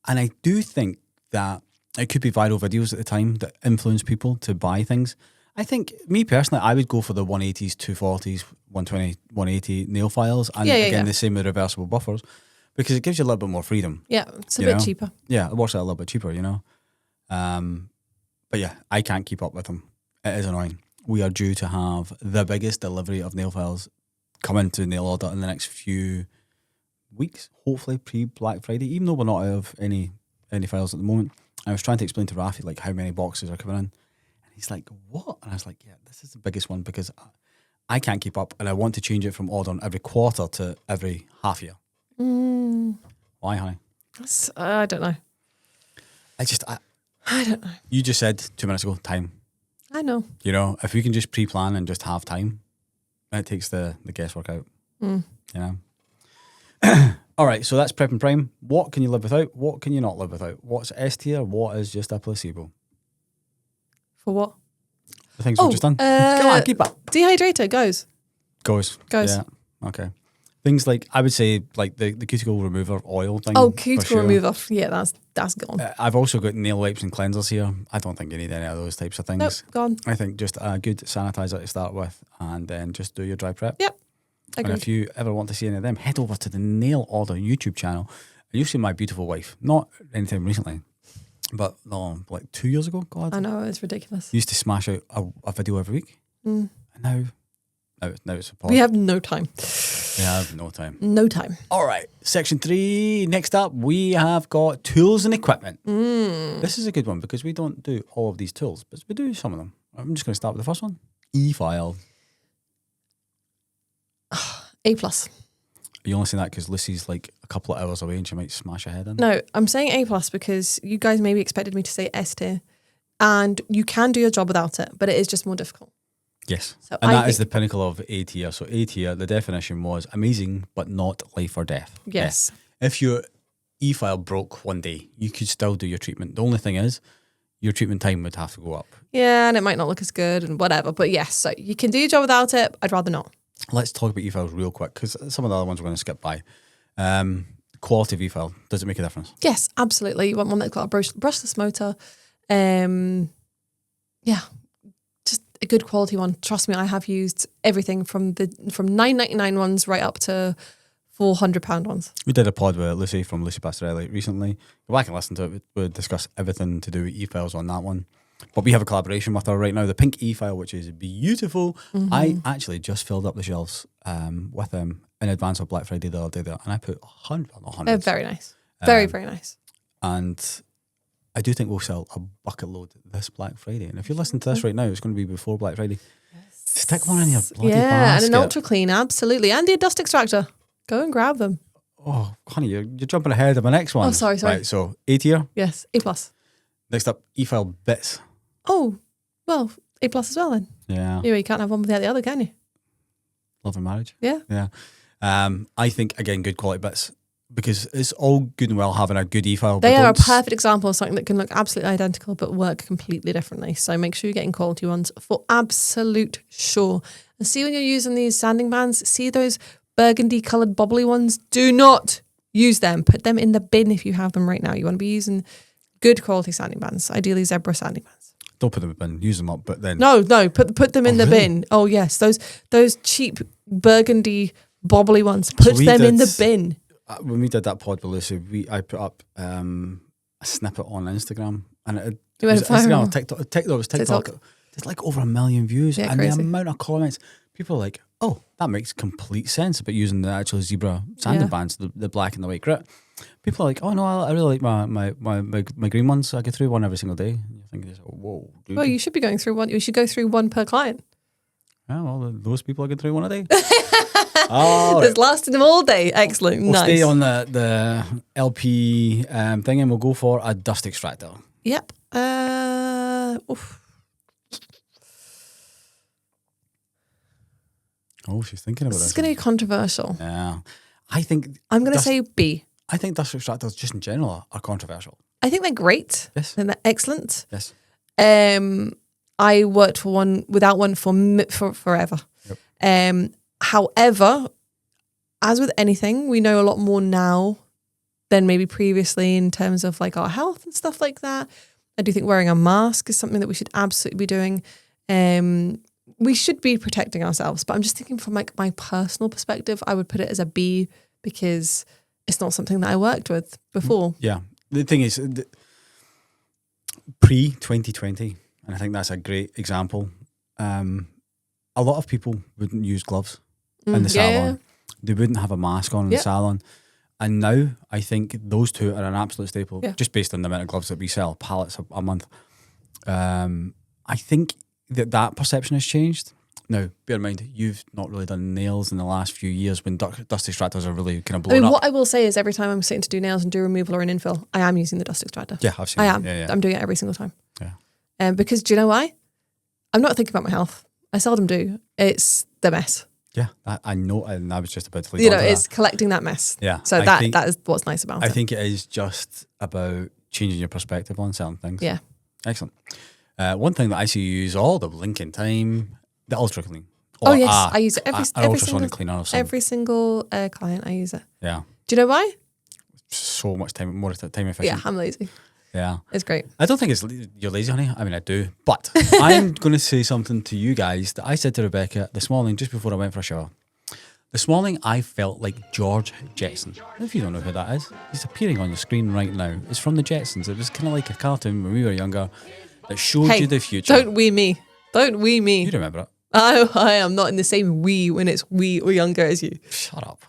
And I do think that it could be viral videos at the time that influence people to buy things. I think, me personally, I would go for the 180s, 240s, 120, 180 nail files. And the same with reversible buffers, because it gives you a little bit more freedom. Yeah, it's a bit cheaper. Yeah, it works out a little bit cheaper, But yeah, I can't keep up with them. It is annoying. We are due to have the biggest delivery of nail files come into Nail Order in the next few weeks, hopefully pre-Black Friday, even though we're not out of any files at the moment. I was trying to explain to Rafi like how many boxes are coming in, and he's like, what? And I was like, yeah, this is the biggest one because I can't keep up, and I want to change it from ordering every quarter to every half year. Why, honey? I don't know. I don't know. You just said 2 minutes ago, time. I know. You know, if we can just pre-plan and just have time, it takes the guesswork out. You know. All right, so that's prep and prime. What can you live without? What can you not live without? What's S tier? What is just a placebo? For what? The things we've just done. Come on, keep up. Dehydrator goes. Goes. Yeah. Okay. Things like, I would say, like the cuticle remover oil thing. Oh, cuticle remover. Yeah, that's gone. I've also got nail wipes and cleansers here. I don't think you need any of those types of things. Nope, gone. I think just a good sanitizer to start with, and then just do your dry prep. Yep. Agreed. And if you ever want to see any of them, head over to the Nail Order YouTube channel, and you'll see my beautiful wife. Not anytime recently, but no, like 2 years ago. God, I know, it's ridiculous. used to smash out a video every week, and now it's a pod. We have no time. We have no time. No time. All right, section 3. Next up, we have got tools and equipment. This is a good one because we don't do all of these tools, but we do some of them. I'm just going to start with the first one. E-file. A+. You only say that because Lucy's like a couple of hours away and she might smash her head in. No, I'm saying A+ because you guys maybe expected me to say S tier, and you can do your job without it, but it is just more difficult. Yes. So and I that is the think- pinnacle of A tier. So A tier, the definition was amazing, but not life or death. Yes. Yeah. If your e-file broke one day, you could still do your treatment. The only thing is, your treatment time would have to go up. Yeah, and it might not look as good and whatever, but yes, so you can do your job without it. I'd rather not. Let's talk about e-files real quick because some of the other ones we're going to skip by. Quality of e-file, does it make a difference? Yes, absolutely. You want one that's got a brushless motor. Yeah, just a good quality one. Trust me, I have used everything from $9.99 ones right up to £400 ones. We did a pod with Lucy from Lucy Pastorelli recently. Go back and listen to it. We'll discuss everything to do with e-files on that one. But we have a collaboration with her right now, the pink e-file, which is beautiful. I actually just filled up the shelves with them in advance of Black Friday the other day there, and I put 100. Very nice. Very, very nice. And I do think we'll sell a bucket load this Black Friday. And if you're listening to this right now, it's going to be before Black Friday. Stick one in your bloody basket. And an ultra clean, absolutely. And a dust extractor. Go and grab them. Oh, honey, you're jumping ahead of my next one. Oh, sorry. Right, so A tier. Yes, A+. Next up, e-file bits. Oh, well, A+ as well then. Yeah. You can't have one without the other, can you? Love and marriage. Yeah. Yeah. I think, again, good quality bits, because it's all good and well having a good e-file. They but are a don't perfect example of something that can look absolutely identical but work completely differently. So make sure you're getting quality ones for absolute sure. And see when you're using these sanding bands, see those burgundy coloured bobbly ones? Do not use them. Put them in the bin if you have them right now. You want to be using good quality sanding bands, ideally zebra sanding bands. Don't put them in the bin, use them up, but then... No, put them in the really? bin. Oh yes, those cheap burgundy bobbly ones. Put we them in did- the bin. When we did that pod with Lucy, I put up a snippet on Instagram, and it You went was Instagram viral. or TikTok. It was TikTok. TikTok. There's like over 1 million views, Yeah, and crazy. the amount of comments, people are like, "Oh, that makes complete sense about using the actual zebra sanding Yeah. bands, the black and the white grit." People are like, "Oh no, I really like my green ones. I go through one every single day." And you think, "Whoa, dude." Well, you should be going through one. You should go through one per client. Yeah, well, those people are going through one a day. Oh, It's lasting them all day. Excellent. we'll Nice. stay on the LP thing, and we'll go for a dust extractor. Yep. Oof. Oh, she's thinking about This this. is going to be controversial. Yeah, I think I'm going to dust- say B. I think dust extractors just in general are controversial. I think they're great. Yes. And they're excellent. Yes. I worked for one without one for forever. Yep. However, as with anything, we know a lot more now than maybe previously in terms of like our health and stuff like that. I do think wearing a mask is something that we should absolutely be doing. We should be protecting ourselves, but I'm just thinking from like my personal perspective, I would put it as a B because it's not something that I worked with before. Yeah. The thing is, pre-2020, and I think that's a great example, a lot of people wouldn't use gloves in the salon. They wouldn't have a mask on in the salon. And now I think those two are an absolute staple, just based on the amount of gloves that we sell, pallets a month. I think that perception has changed Now, bear in mind, you've not really done nails in the last few years when dust extractors are really kind of I blowing mean, up. what I will say is every time I'm sitting to do nails and do removal or an infill, I am using the dust extractor. Yeah, I've seen I it. am. Yeah. I'm doing it every single time. Yeah. Because do you know why? I'm not thinking about my health. I seldom do. It's the mess. Yeah, I know, and I was just about to lead You on know, to it's collecting that mess. Yeah, So I that think- that is what's nice about I it. think it is just about changing your perspective on certain things. Yeah. Excellent. One thing that I see you use all the blinking time, the ultra clean. Oh yes, I use it every an every ultrasonic single cleaner or something. every single client. I use it. Yeah, Do you know why? so much time, more time efficient. Yeah, I'm lazy. Yeah. It's great. I don't think you're lazy, honey. I mean, I do. But I'm going to say something to you guys that I said to Rebecca this morning just before I went for a shower. This morning, I felt like George Jetson. If you don't know who that is, he's appearing on your screen right now. It's from the Jetsons. It was kind of like a cartoon when we were younger that showed you the future. Don't we me. Don't we me. You remember it? I am not in the same we when it's we or younger as you. Shut up.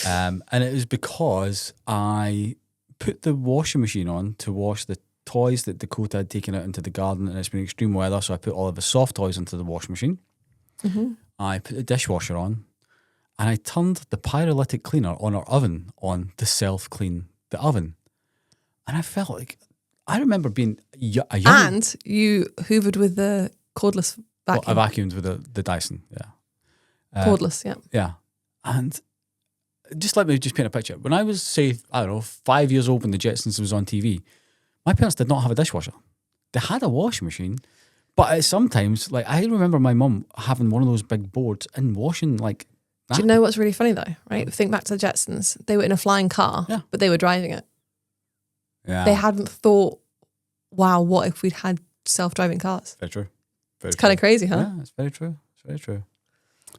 And it was because I put the washing machine on to wash the toys that Dakota had taken out into the garden, and it's been extreme weather, so I put all of the soft toys into the washing machine. Mm-hmm. I put the dishwasher on, and I turned the pyrolytic cleaner on our oven on to self-clean the oven. And I felt like, I remember being a young... And you hoovered with the cordless vacuum. Well, I vacuumed with the Dyson, yeah. Cordless, yeah. Yeah. And just let me just paint a picture. When I was, say, I don't know, 5 years old when the Jetsons was on TV, my parents did not have a dishwasher. They had a washing machine, but sometimes, like, I remember my mum having one of those big boards and washing, like, Do you know what's really funny though, right? Think back to the Jetsons. They were in a flying car, Yeah. but they were driving it. Yeah. They hadn't thought, wow, what if we'd had self-driving cars? Very true. Very It's kind of crazy, huh? Yeah, it's very true. It's very true.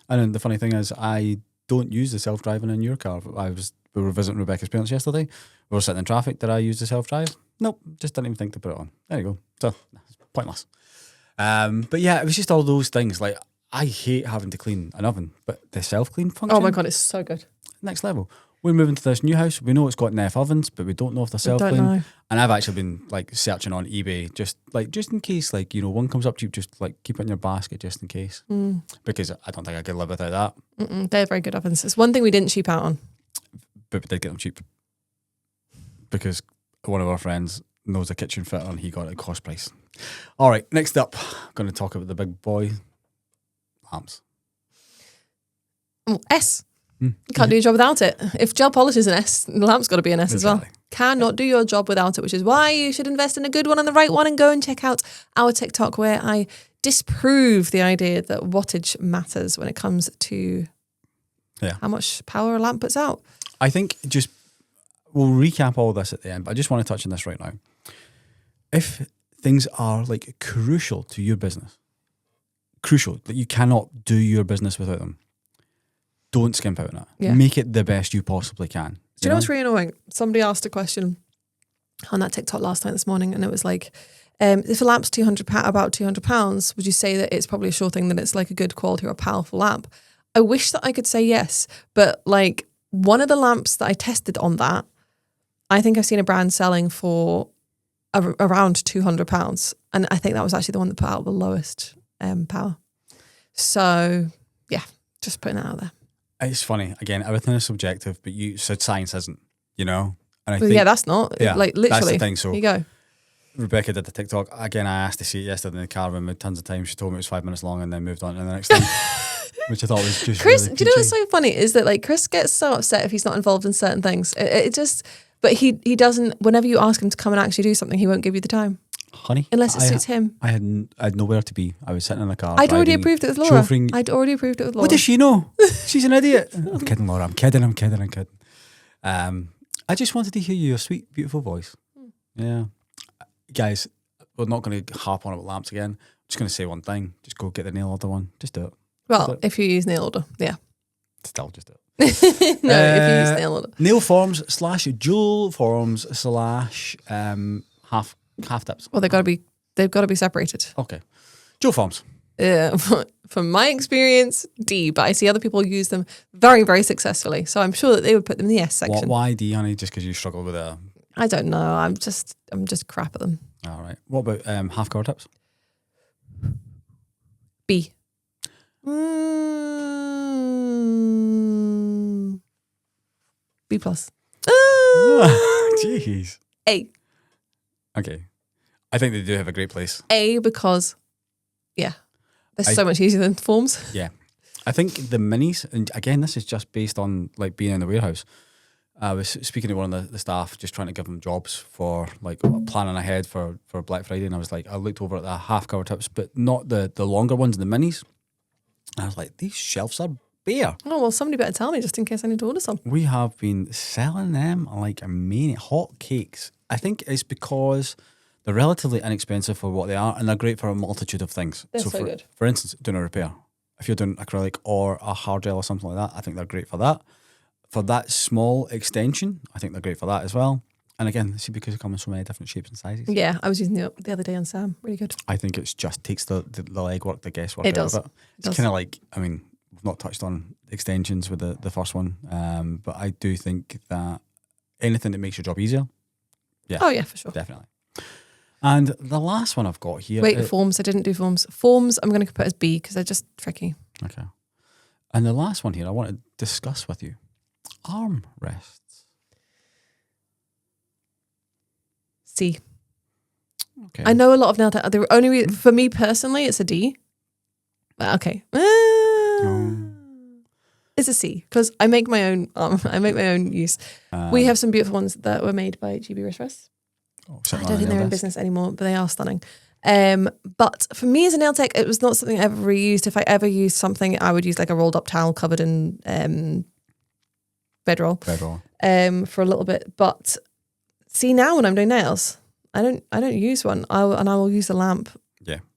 And then the funny thing is, I don't use the self-driving in your car. We were visiting Rebecca's parents yesterday. We were sitting in traffic. Did I use the self-drive? Nope. Just didn't even think to put it on. There you go. So, it's pointless. But yeah, it was just all those things. Like, I hate having to clean an oven, but the self-clean function, Oh my God, it's so good. next level. We're moving to this new house. We know it's got Neff ovens, but we don't know if they're We don't self-clean. know. And I've actually been like searching on eBay, just in case, like, you know, one comes up cheap, just like keep it in your basket just in case. Because I don't think I could live without that. They're very good ovens. It's one thing we didn't cheap out on. But we did get them cheap because one of our friends knows a kitchen fitter and he got it at cost price. All right, next up, I'm going to talk about the big boy lamps. Oh, S. You can't do your job without it. If gel polish is an S, the lamp's got to be an S as well. Exactly. Cannot do your job without it, which is why you should invest in a good one and the right one and go and check out our TikTok where I disprove the idea that wattage matters when it comes to how much power a lamp puts out. I think we'll recap all this at the end, but I just want to touch on this right now. If things are like crucial to your business, crucial that you cannot do your business without them, don't skimp out on it. Yeah. Make it the best you possibly can. Do you know what's really annoying? Somebody asked a question on that TikTok last night this morning, and it was like, if a lamp's about £200, would you say that it's probably a sure thing that it's like a good quality or a powerful lamp? I wish that I could say yes, but like one of the lamps that I tested on that, I think I've seen a brand selling for around £200, and I think that was actually the one that put out the lowest power. So yeah, just putting that out there. It's funny. Again, everything is subjective, but you said science isn't, you know? And I Well, think, yeah, that's not like literally. That's the thing. So here you go. Rebecca did the TikTok. Again, I asked to see it yesterday in the car room tons of times. She told me it was 5 minutes long and then moved on to the next thing, which I thought was just Chris, really do you know what's peachy. so funny is that like Chris gets so upset if he's not involved in certain things. It just, but he doesn't. Whenever you ask him to come and actually do something, he won't give you the time Honey, unless it suits him. I had nowhere to be. I was sitting in the car. I'd already driving, approved it with Laura. chauffeuring. I'd already approved it with Laura. What does she know? She's an idiot. I'm kidding, Laura. I'm kidding. I just wanted to hear your sweet, beautiful voice. Yeah. Guys, we're not going to harp on about lamps again. I'm just going to say one thing. Just go get the nail order one. Just do it. Well, if you use nail order, yeah. Still, just do it. No, if you use nail order. Nail forms / jewel forms / half tips. Well, they've got to be separated. Okay. Jewel forms. From my experience, D, but I see other people use them very, very successfully. So I'm sure that they would put them in the S section. Why D, honey? Just because you struggle with it? I don't know. I'm just crap at them. All right. What about half cover tips? B. B plus. Jeez. A. Okay. I think they do have a great place. A because, yeah, they're so much easier than forms. Yeah. I think the minis, and again, this is just based on like being in the warehouse. I was speaking to one of the staff, just trying to give them jobs for like planning ahead for Black Friday, and I was like, I looked over at the half cover tips, but not the longer ones, the minis. And I was like, these shelves are bare. Oh, well, somebody better tell me just in case I need to order some. We have been selling them like a maniac, hot cakes. I think it's because they're relatively inexpensive for what they are, and they're great for a multitude of things. They're so for, good. For instance, doing a repair. If you're doing acrylic or a hard gel or something like that, I think they're great for that. For that small extension, I think they're great for that as well. And again, see, because they come in so many different shapes and sizes. Yeah, I was using it the other day on Sam. Really good. I think it's just takes the legwork, the guesswork It out does. of it. It's kind of like, I mean, we've not touched on extensions with the first one, but I do think that anything that makes your job easier, yeah. Oh, yeah, for sure. Definitely. And the last one I've got here. Wait, forms. I didn't do forms. Forms, I'm going to put as B because they're just tricky. Okay. And the last one here I want to discuss with you. Arm rests. C. Okay. I know a lot of nail tech. The only for me personally, it's a D. But okay. It's a C because I make my own. I make my own use. We have some beautiful ones that were made by GB Wrist Rests. I don't think they're in business anymore, but they are stunning. But for me as a nail tech, it was not something I ever reused. If I ever used something, I would use like a rolled up towel covered in bedroll. For a little bit. But see, now when I'm doing nails, I don't use one. I will use a lamp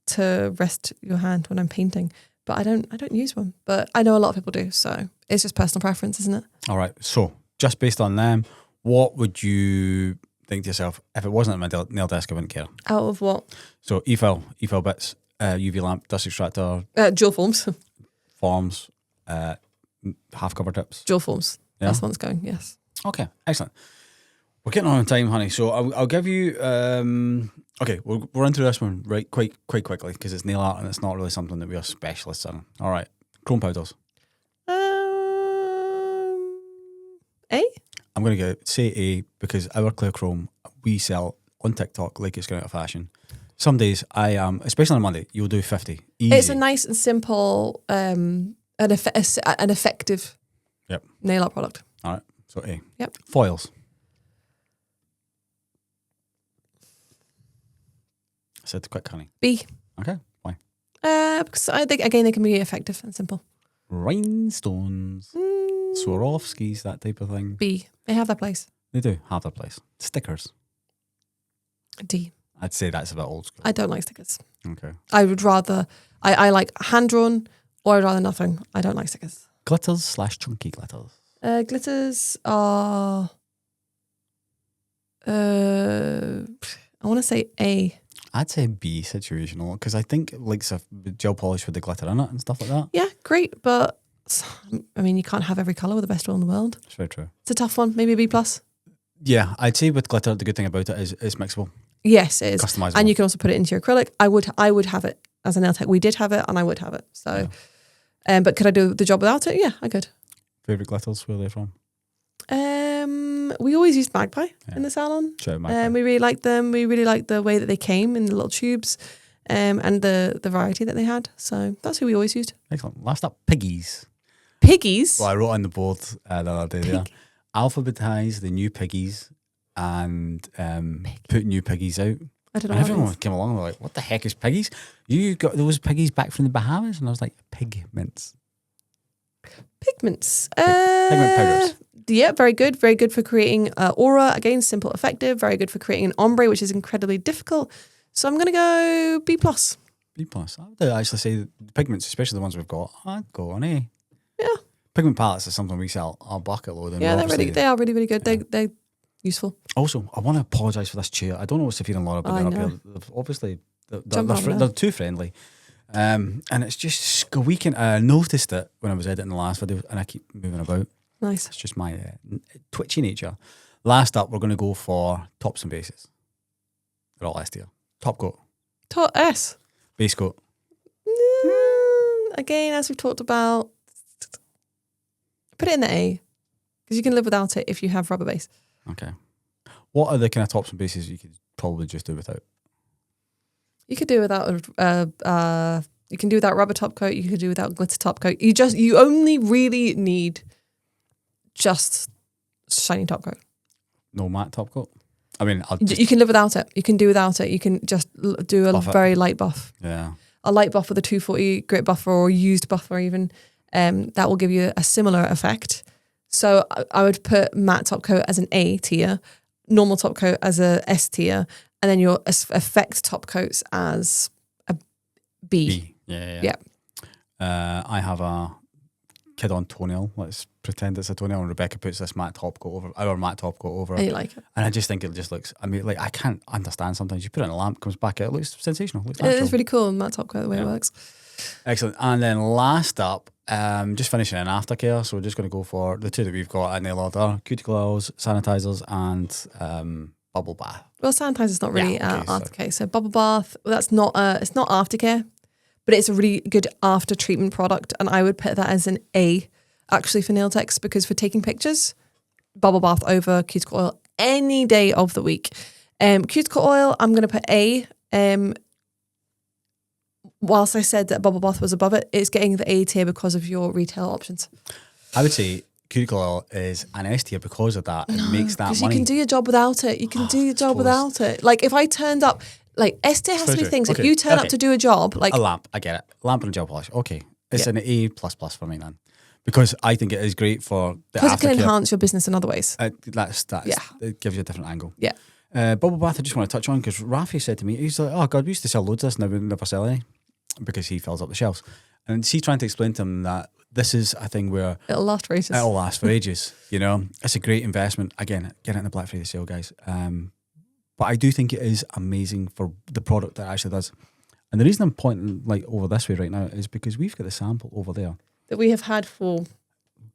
to rest your hand when I'm painting. But I don't use one. But I know a lot of people do, so it's just personal preference, isn't it? All right. So just based on them, what would you think to yourself, if it wasn't on my nail desk, I wouldn't care? Out of what? So e-fil bits, UV lamp, dust extractor, Dual forms. forms, half cover tips. Dual forms. Yeah? That's the one that's going, yes. Okay, excellent. We're getting on time, honey. So I'll give you. Okay, we're into this one quite quickly because it's nail art and it's not really something that we are specialists in. All right, chrome powders. A? I'm going to say A because our clear chrome we sell on TikTok like it's going out of fashion. Some days I am, especially on Monday, you'll do 50. Easy. It's a nice and simple, an effective nail art product. All right, so A. Yep. Foils. I said quick, honey. B. Okay, why? Because I think, again, they can be effective and simple. Rhinestones. Swarovskis, that type of thing. B. They have their place. They do have their place. Stickers. D. I'd say that's a bit old school. I don't like stickers. Okay. I would rather, I like hand-drawn or I'd rather nothing. I don't like stickers. Glitters / chunky glitters. Glitters are, I want to say A. I'd say B, situational, because I think like gel polish with the glitter in it and stuff like that. Yeah, great, but I mean, you can't have every colour with the best roll in the world. It's very true. It's a tough one. Maybe a B plus. Yeah, I'd say with glitter, the good thing about it is it's mixable. Yes, it is. Customizable. And you can also put it into your acrylic. I would have it as a nail tech. We did have it and I would have it. So, but could I do the job without it? Yeah, I could. Favourite glitters, where are they from? We always used Magpie in the salon. Sure, Magpie. We really liked them. We really liked the way that they came in the little tubes, and the variety that they had. So that's who we always used. Excellent. Last up, piggies. Piggies. Well, I wrote on the board the other day there. Alphabetise the new piggies and put new piggies out. I don't know. And everyone came along and were like, what the heck is piggies? You got those piggies back from the Bahamas? And I was like, pigments. Pigments. Pigment powders. Yeah, very good. Very good for creating aura. Again, simple, effective. Very good for creating an ombre, which is incredibly difficult. So I'm going to go B plus. B plus. I would actually say the pigments, especially the ones we've got, I'd go on A. Yeah. Pigment palettes is something we sell a bucket load. And Yeah, they are really, really good. Yeah. They're useful. Also, I want to apologise for this chair. I don't know what's Sophia and Laura, but they're up here. Obviously, they're too friendly. And it's just squeaking. I noticed it when I was editing the last video and I keep moving about. Nice. It's just my twitchy nature. Last up, we're going to go for tops and bases. They're all S tier. Top coat. Top S. Base coat. again, as we've talked about, put it in the A because you can live without it if you have rubber base. Okay. What are the kind of tops and bases you could probably just do without? You could do without you can do without rubber top coat. You could do without glitter top coat. You only really need just shiny top coat. No matte top coat? I mean, You can live without it. You can do without it. You can just do a very light buff. Yeah. A light buff with a 240 grit buffer or used buffer even. That will give you a similar effect. So I would put matte top coat as an A tier, normal top coat as a S tier, and then your effect top coats as a B. Yeah. I have a kid on toenail. Let's pretend it's a toenail, and Rebecca puts this matte top coat over our matte top coat over. And you like it? And I just think it just looks. I mean, like I can't understand sometimes. You put it in a lamp, comes back out, it looks sensational. It looks It natural. is really cool, matte top coat, the way it works. Excellent. And then last up, just finishing in aftercare. So we're just going to go for the two that we've got in nail order: cuticle oils, sanitizers, and bubble bath. Well, sanitizer's not really Yeah, okay, aftercare. So bubble bath, that's not it's not aftercare, but it's a really good after treatment product, and I would put that as an A actually for nail techs, because for taking pictures, bubble bath over cuticle oil any day of the week. Cuticle oil, I'm going to put A. Whilst I said that bubble bath was above it, it's getting the A tier because of your retail options. I would say cuticle oil is an S tier because of that. It makes that Because money. you can do your job without it. You can do your job without it. Like if I turned up, like S tier has to be true. things. Okay, If you turn up to do a job, like a lamp, I get it. Lamp and gel polish. Okay. It's an A++ for me then. Because I think it is great for the because it can aftercare. enhance your business in other ways. That's it gives you a different angle. Yeah. Bubble bath, I just want to touch on because Rafi said to me, he's like, oh God, we used to sell loads of this, now we never sell any because he fills up the shelves. And she trying to explain to him that this is a thing where It'll last for ages. it'll last for ages. You know, it's a great investment. Again, get it in the Black Friday sale, guys. But I do think it is amazing for the product that it actually does. And the reason I'm pointing like over this way right now is because we've got the sample over there. That we have had for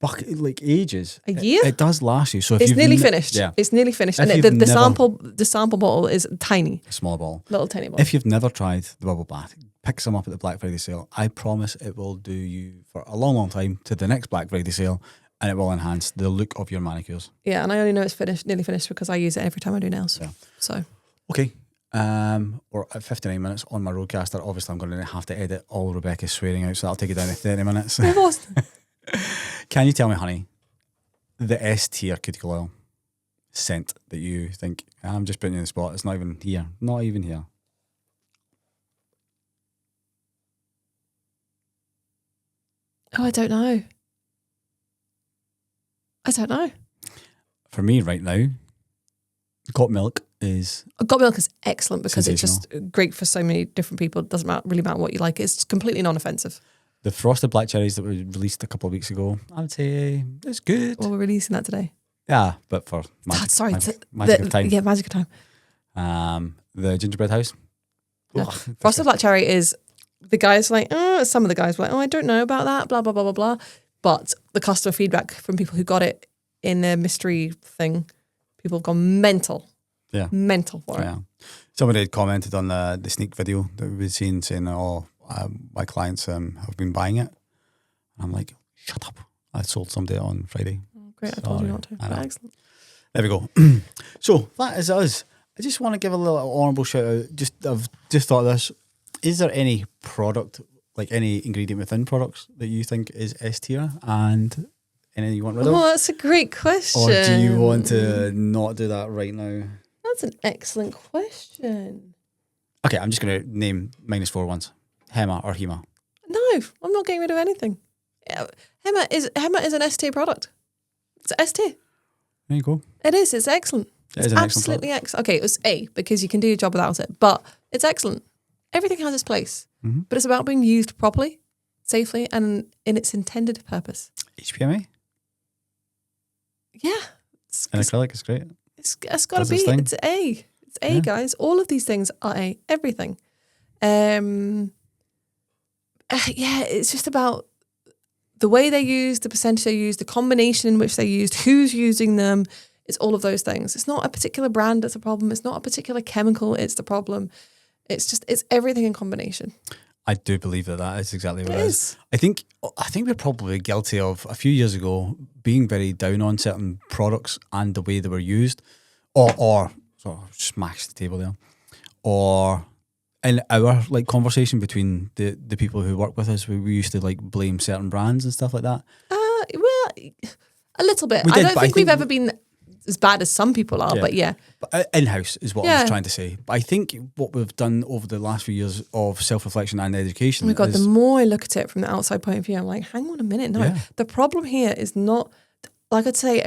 Like ages. a year. It does last you. So if It's you've nearly finished. Yeah. It's nearly finished. If And you've the never- sample bottle is tiny. A small bottle. Little tiny bottle. If you've never tried the bubble bath, pick some up at the Black Friday sale. I promise it will do you for a long, long time to the next Black Friday sale, and it will enhance the look of your manicures. Yeah, and I only know it's finished, nearly finished, because I use it every time I do nails. Yeah. So Okay. We're at 59 minutes on my roadcaster. Obviously, I'm going to have to edit all Rebecca's swearing out, so that'll take it down to 30 minutes. it was. Can you tell me, honey, the S tier cuticle oil scent that you think, I'm just putting you in the spot, it's not even here. Not even here. Oh, I don't know. I don't know. For me right now, got milk is Got milk is excellent because it's just sensational. great for so many different people. It doesn't really matter what you like. It's completely non-offensive. the frosted black cherries that we released a couple of weeks ago. I would say it's good. Well, we're releasing that today. Yeah, but for magic, Sorry, magic of time. Yeah, magic of time. The gingerbread house. Yeah. Ugh, Frosted Black Cherry is, the guys like, some of the guys were like, I don't know about that, blah, blah, blah, blah, blah. But the customer feedback from people who got it in a mystery thing, people have gone mental. Yeah. Mental for it. Yeah. Somebody had commented on the sneak video that we've seen saying, my clients have been buying it. And I'm like, shut up. I sold somebody on Friday. Oh, great, I told you not to. I know. Excellent. There we go. So that is us. I just want to give a little honourable shout out. I've just thought of this. Is there any product, like any ingredient within products that you think is S tier and anything you want rid of? Oh, that's a great question. Or do you want to not do that right now? That's an excellent question. Okay, I'm just going to name -4 ones. Hema or Hema. No, I'm not getting rid of anything. Yeah, Hema is an S tier product. It's S tier. There you go. It is. It's excellent. It is It's an excellent absolutely excellent. Okay, it was A because you can do your job without it, but it's excellent. Everything has its place, but it's about being used properly, safely, and in its intended purpose. HPMA Yeah, and acrylic is great. it's got to Does be. its thing. It's A. It's A, Yeah. guys. All of these things are A. Everything. Yeah, it's just about the way they're used, the percentage they use, the combination in which they're used, who's using them. It's all of those things. It's not a particular brand that's a problem. It's not a particular chemical. It's the problem. It's everything in combination. I do believe that is exactly what It it is. is. I think we're probably guilty of a few years ago being very down on certain products and the way they were used, or sort of smash the table there, or in our like conversation between the people who work with us, we used to like blame certain brands and stuff like that. Well, a little bit. We I did, don't but I think we've think- ever been as bad as some people are, but yeah. But in-house is what I Yeah. was trying to say. But I think what we've done over the last few years of self-reflection and education Oh my God, is the more I look at it from the outside point of view, I'm like, hang on a minute. No, Yeah. the problem here is not, like I'd say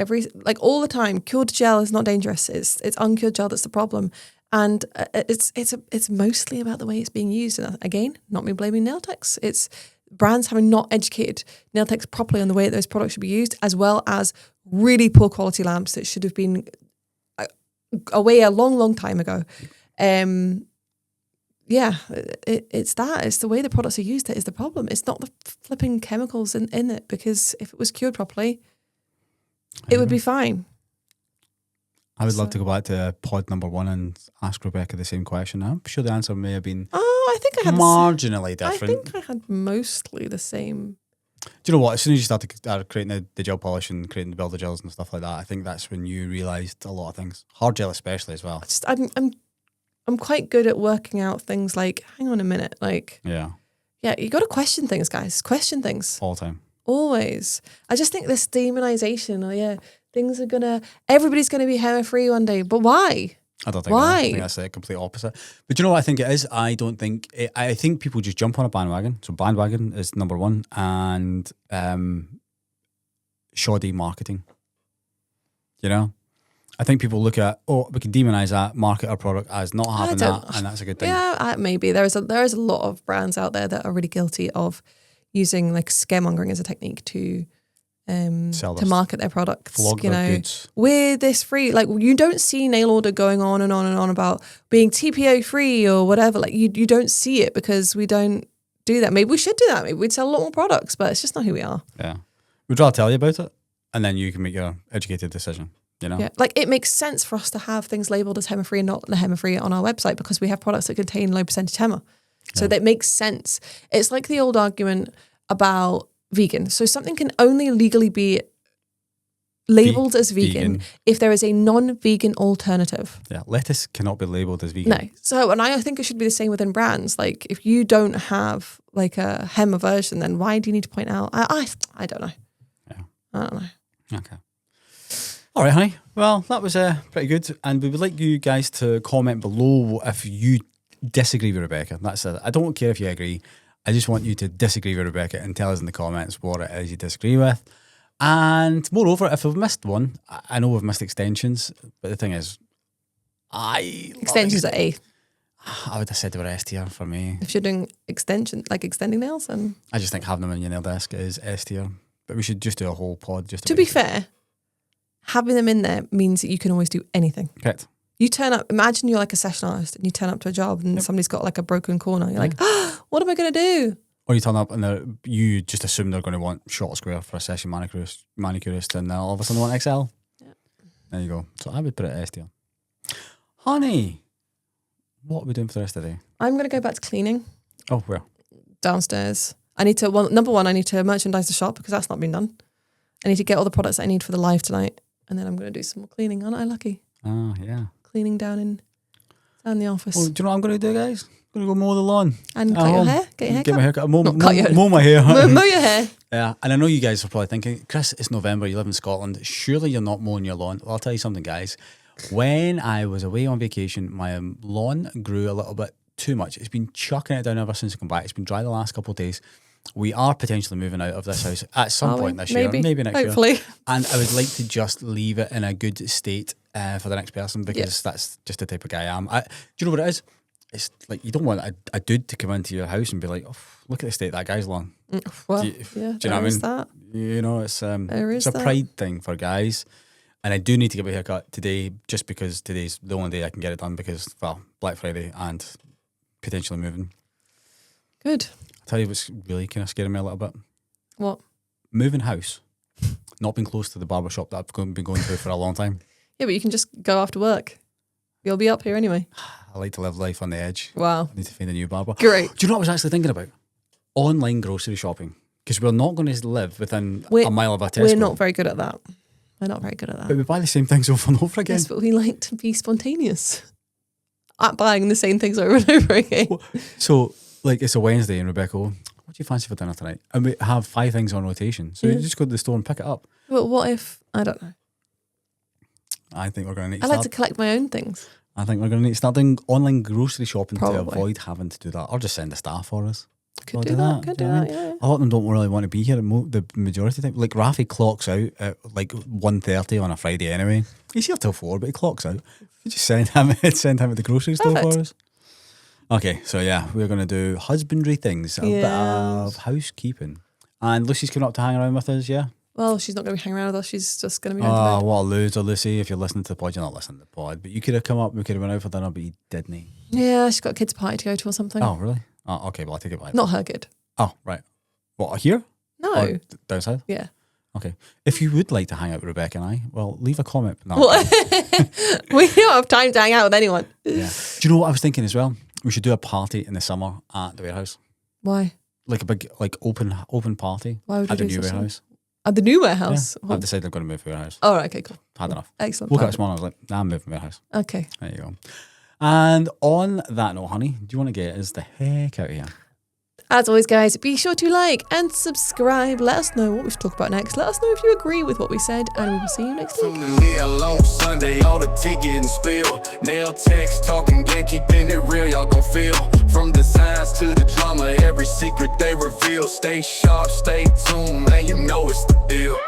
all the time, cured gel is not dangerous. It's uncured gel that's the problem. And it's mostly about the way it's being used. And again, not me blaming nail techs. It's brands having not educated nail techs properly on the way that those products should be used, as well as really poor quality lamps that should have been away a long, long time ago. Yeah, it's that. It's the way the products are used that is the problem. It's not the flipping chemicals in it, because if it was cured properly, it would be fine. I would love to go back to pod number 1 and ask Rebecca the same question. I'm sure the answer may have been Oh, I think I had marginally I different. think I had mostly the same. Do you know what? As soon as you started creating the gel polish and creating the builder gels and stuff like that, I think that's when you realised a lot of things. Hard gel especially as well. I'm quite good at working out things like, hang on a minute, like, Yeah, yeah, you got to question things, guys. Question things. all the time. Always. I just think this demonization, everybody's going to be hair free one day. But why? I don't think Why? I think that's the complete opposite. But do you know what I think it is? I think people just jump on a bandwagon. So bandwagon is number 1, and shoddy marketing. You know? I think people look at, we can demonize that, market our product as not having that, and that's a good thing. Yeah, maybe. There is a lot of brands out there that are really guilty of using like scaremongering as a technique to market their products. Flog their goods. We're this free. Like, you don't see nail order going on and on and on about being TPO free or whatever. Like, you don't see it because we don't do that. Maybe we should do that. Maybe we'd sell a lot more products, but it's just not who we are. Yeah. We'd rather tell you about it, and then you can make your educated decision. You know? Yeah, like it makes sense for us to have things labeled as HEMA-free and not HEMA-free on our website, because we have products that contain low percentage HEMA. So that makes sense. It's like the old argument about vegan. So something can only legally be labeled as vegan if there is a non-vegan alternative. Yeah, lettuce cannot be labelled as vegan. No. So, and I think it should be the same within brands. Like, if you don't have like a HEMA version, then why do you need to point out? I don't know. Yeah. I don't know. Okay. All right, honey. Well, that was pretty good. And we would like you guys to comment below if you disagree with Rebecca. That's it. I don't care if you agree. I just want you to disagree with Rebecca and tell us in the comments what it is you disagree with. And moreover, if we've missed one, I know we've missed extensions, but the thing is, Extensions are A. I would have said they were S tier for me. If you're doing extension, like extending nails, and I just think having them on your nail desk is S tier. But we should just do a whole pod. Just to be fair, having them in there means that you can always do anything. Correct. You turn up, imagine you're like a session artist and you turn up to a job and somebody's got like a broken corner. You're like, what am I going to do? Or you turn up and you just assume they're going to want short square for a session manicurist, and all of a sudden they want XL. Yeah. There you go. So I would put it S tier. Honey, what are we doing for the rest of the day? I'm going to go back to cleaning. Oh, where? Downstairs. I need to, number one, I need to merchandise the shop because that's not been done. I need to get all the products that I need for the live tonight. And then I'm going to do some more cleaning. Aren't I lucky? Oh, yeah. Cleaning down the office. Well, do you know what I'm going to do, guys? I'm going to go mow the lawn. And cut your hair? Get your hair Get cut? my hair cut. Mow My hair. Mow your hair. Yeah, and I know you guys are probably thinking, Chris, it's November, you live in Scotland, surely you're not mowing your lawn. Well, I'll tell you something, guys. When I was away on vacation, my lawn grew a little bit too much. It's been chucking it down ever since I come back. It's been dry the last couple of days. We are potentially moving out of this house at some point this year, maybe next Hopefully. year. And I would like to just leave it in a good state for the next person, because that's just the type of guy I am. Do you know what it is? It's like you don't want a dude to come into your house and be like, oh, look at the state of that guy's lawn. Well, do you know what I mean? That. You know, it's a pride thing for guys. And I do need to get my haircut today, just because today's the only day I can get it done, because, well, Black Friday and potentially moving. Good. I'll tell you what's really kind of scaring me a little bit. What? Moving house. Not being close to the barber shop that I've been going to for a long time. Yeah, but you can just go after work. You'll be up here anyway. I like to live life on the edge. Wow. I need to find a new barber. Great. Do you know what I was actually thinking about? Online grocery shopping. Because we're not going to live within a mile of a Tesco. We're not very good at that. We're not very good at that. But we buy the same things over and over again. Yes, but we like to be spontaneous at buying the same things over and over again. So, like, it's a Wednesday and Rebecca, what do you fancy for dinner tonight? And we have 5 things on rotation. So you just go to the store and pick it up. But what if, I don't know. I think we're going to need to I like to collect my own things. I think we're going to need to start doing online grocery shopping Probably. to avoid having to do that. Or just send the staff for us. Could do that. Could do that, yeah. A lot of them don't really want to be here the majority of the time. Like, Rafi clocks out at like 1:30 on a Friday anyway. He's here till 4, but he clocks out. You just send him at the grocery store for us. Okay, so yeah, we're going to do husbandry things, a bit of housekeeping. And Lucy's coming up to hang around with us, yeah? Well, she's not going to be hanging around with us. She's just going to be going Oh, to bed. what a loser, Lucy. If you're listening to the pod, you're not listening to the pod. But you could have come up, we could have went out for dinner, but you didn't. Yeah, she's got a kids' party to go to or something. Oh, really? Oh, okay, well, I take it back. Not her kid. Oh, right. What, here? No. Or down south? Yeah. Okay. If you would like to hang out with Rebecca and I, well, leave a comment. No, We don't have time to hang out with anyone. yeah. Do you know what I was thinking as well? We should do a party in the summer at the warehouse. Why? Like a big, like open party Why would we at the do new such a thing? warehouse. At the new warehouse? Yeah. I've decided I'm going to move to warehouse. Oh, right, okay, cool. Had enough. Excellent. Woke up this morning, I was like, nah, I'm moving warehouse. Okay. There you go. And on that note, honey, do you want to get us the heck out of here? As always, guys, be sure to like and subscribe. Let us know what we should talk about next. Let us know if you agree with what we said, and we will see you next week. Nail on Sunday, all the tea getting spilled. Nail text, talking game, keeping it real, y'all gon' feel. From the signs to the drama, every secret they reveal. Stay sharp, stay tuned, man, you know it's the deal.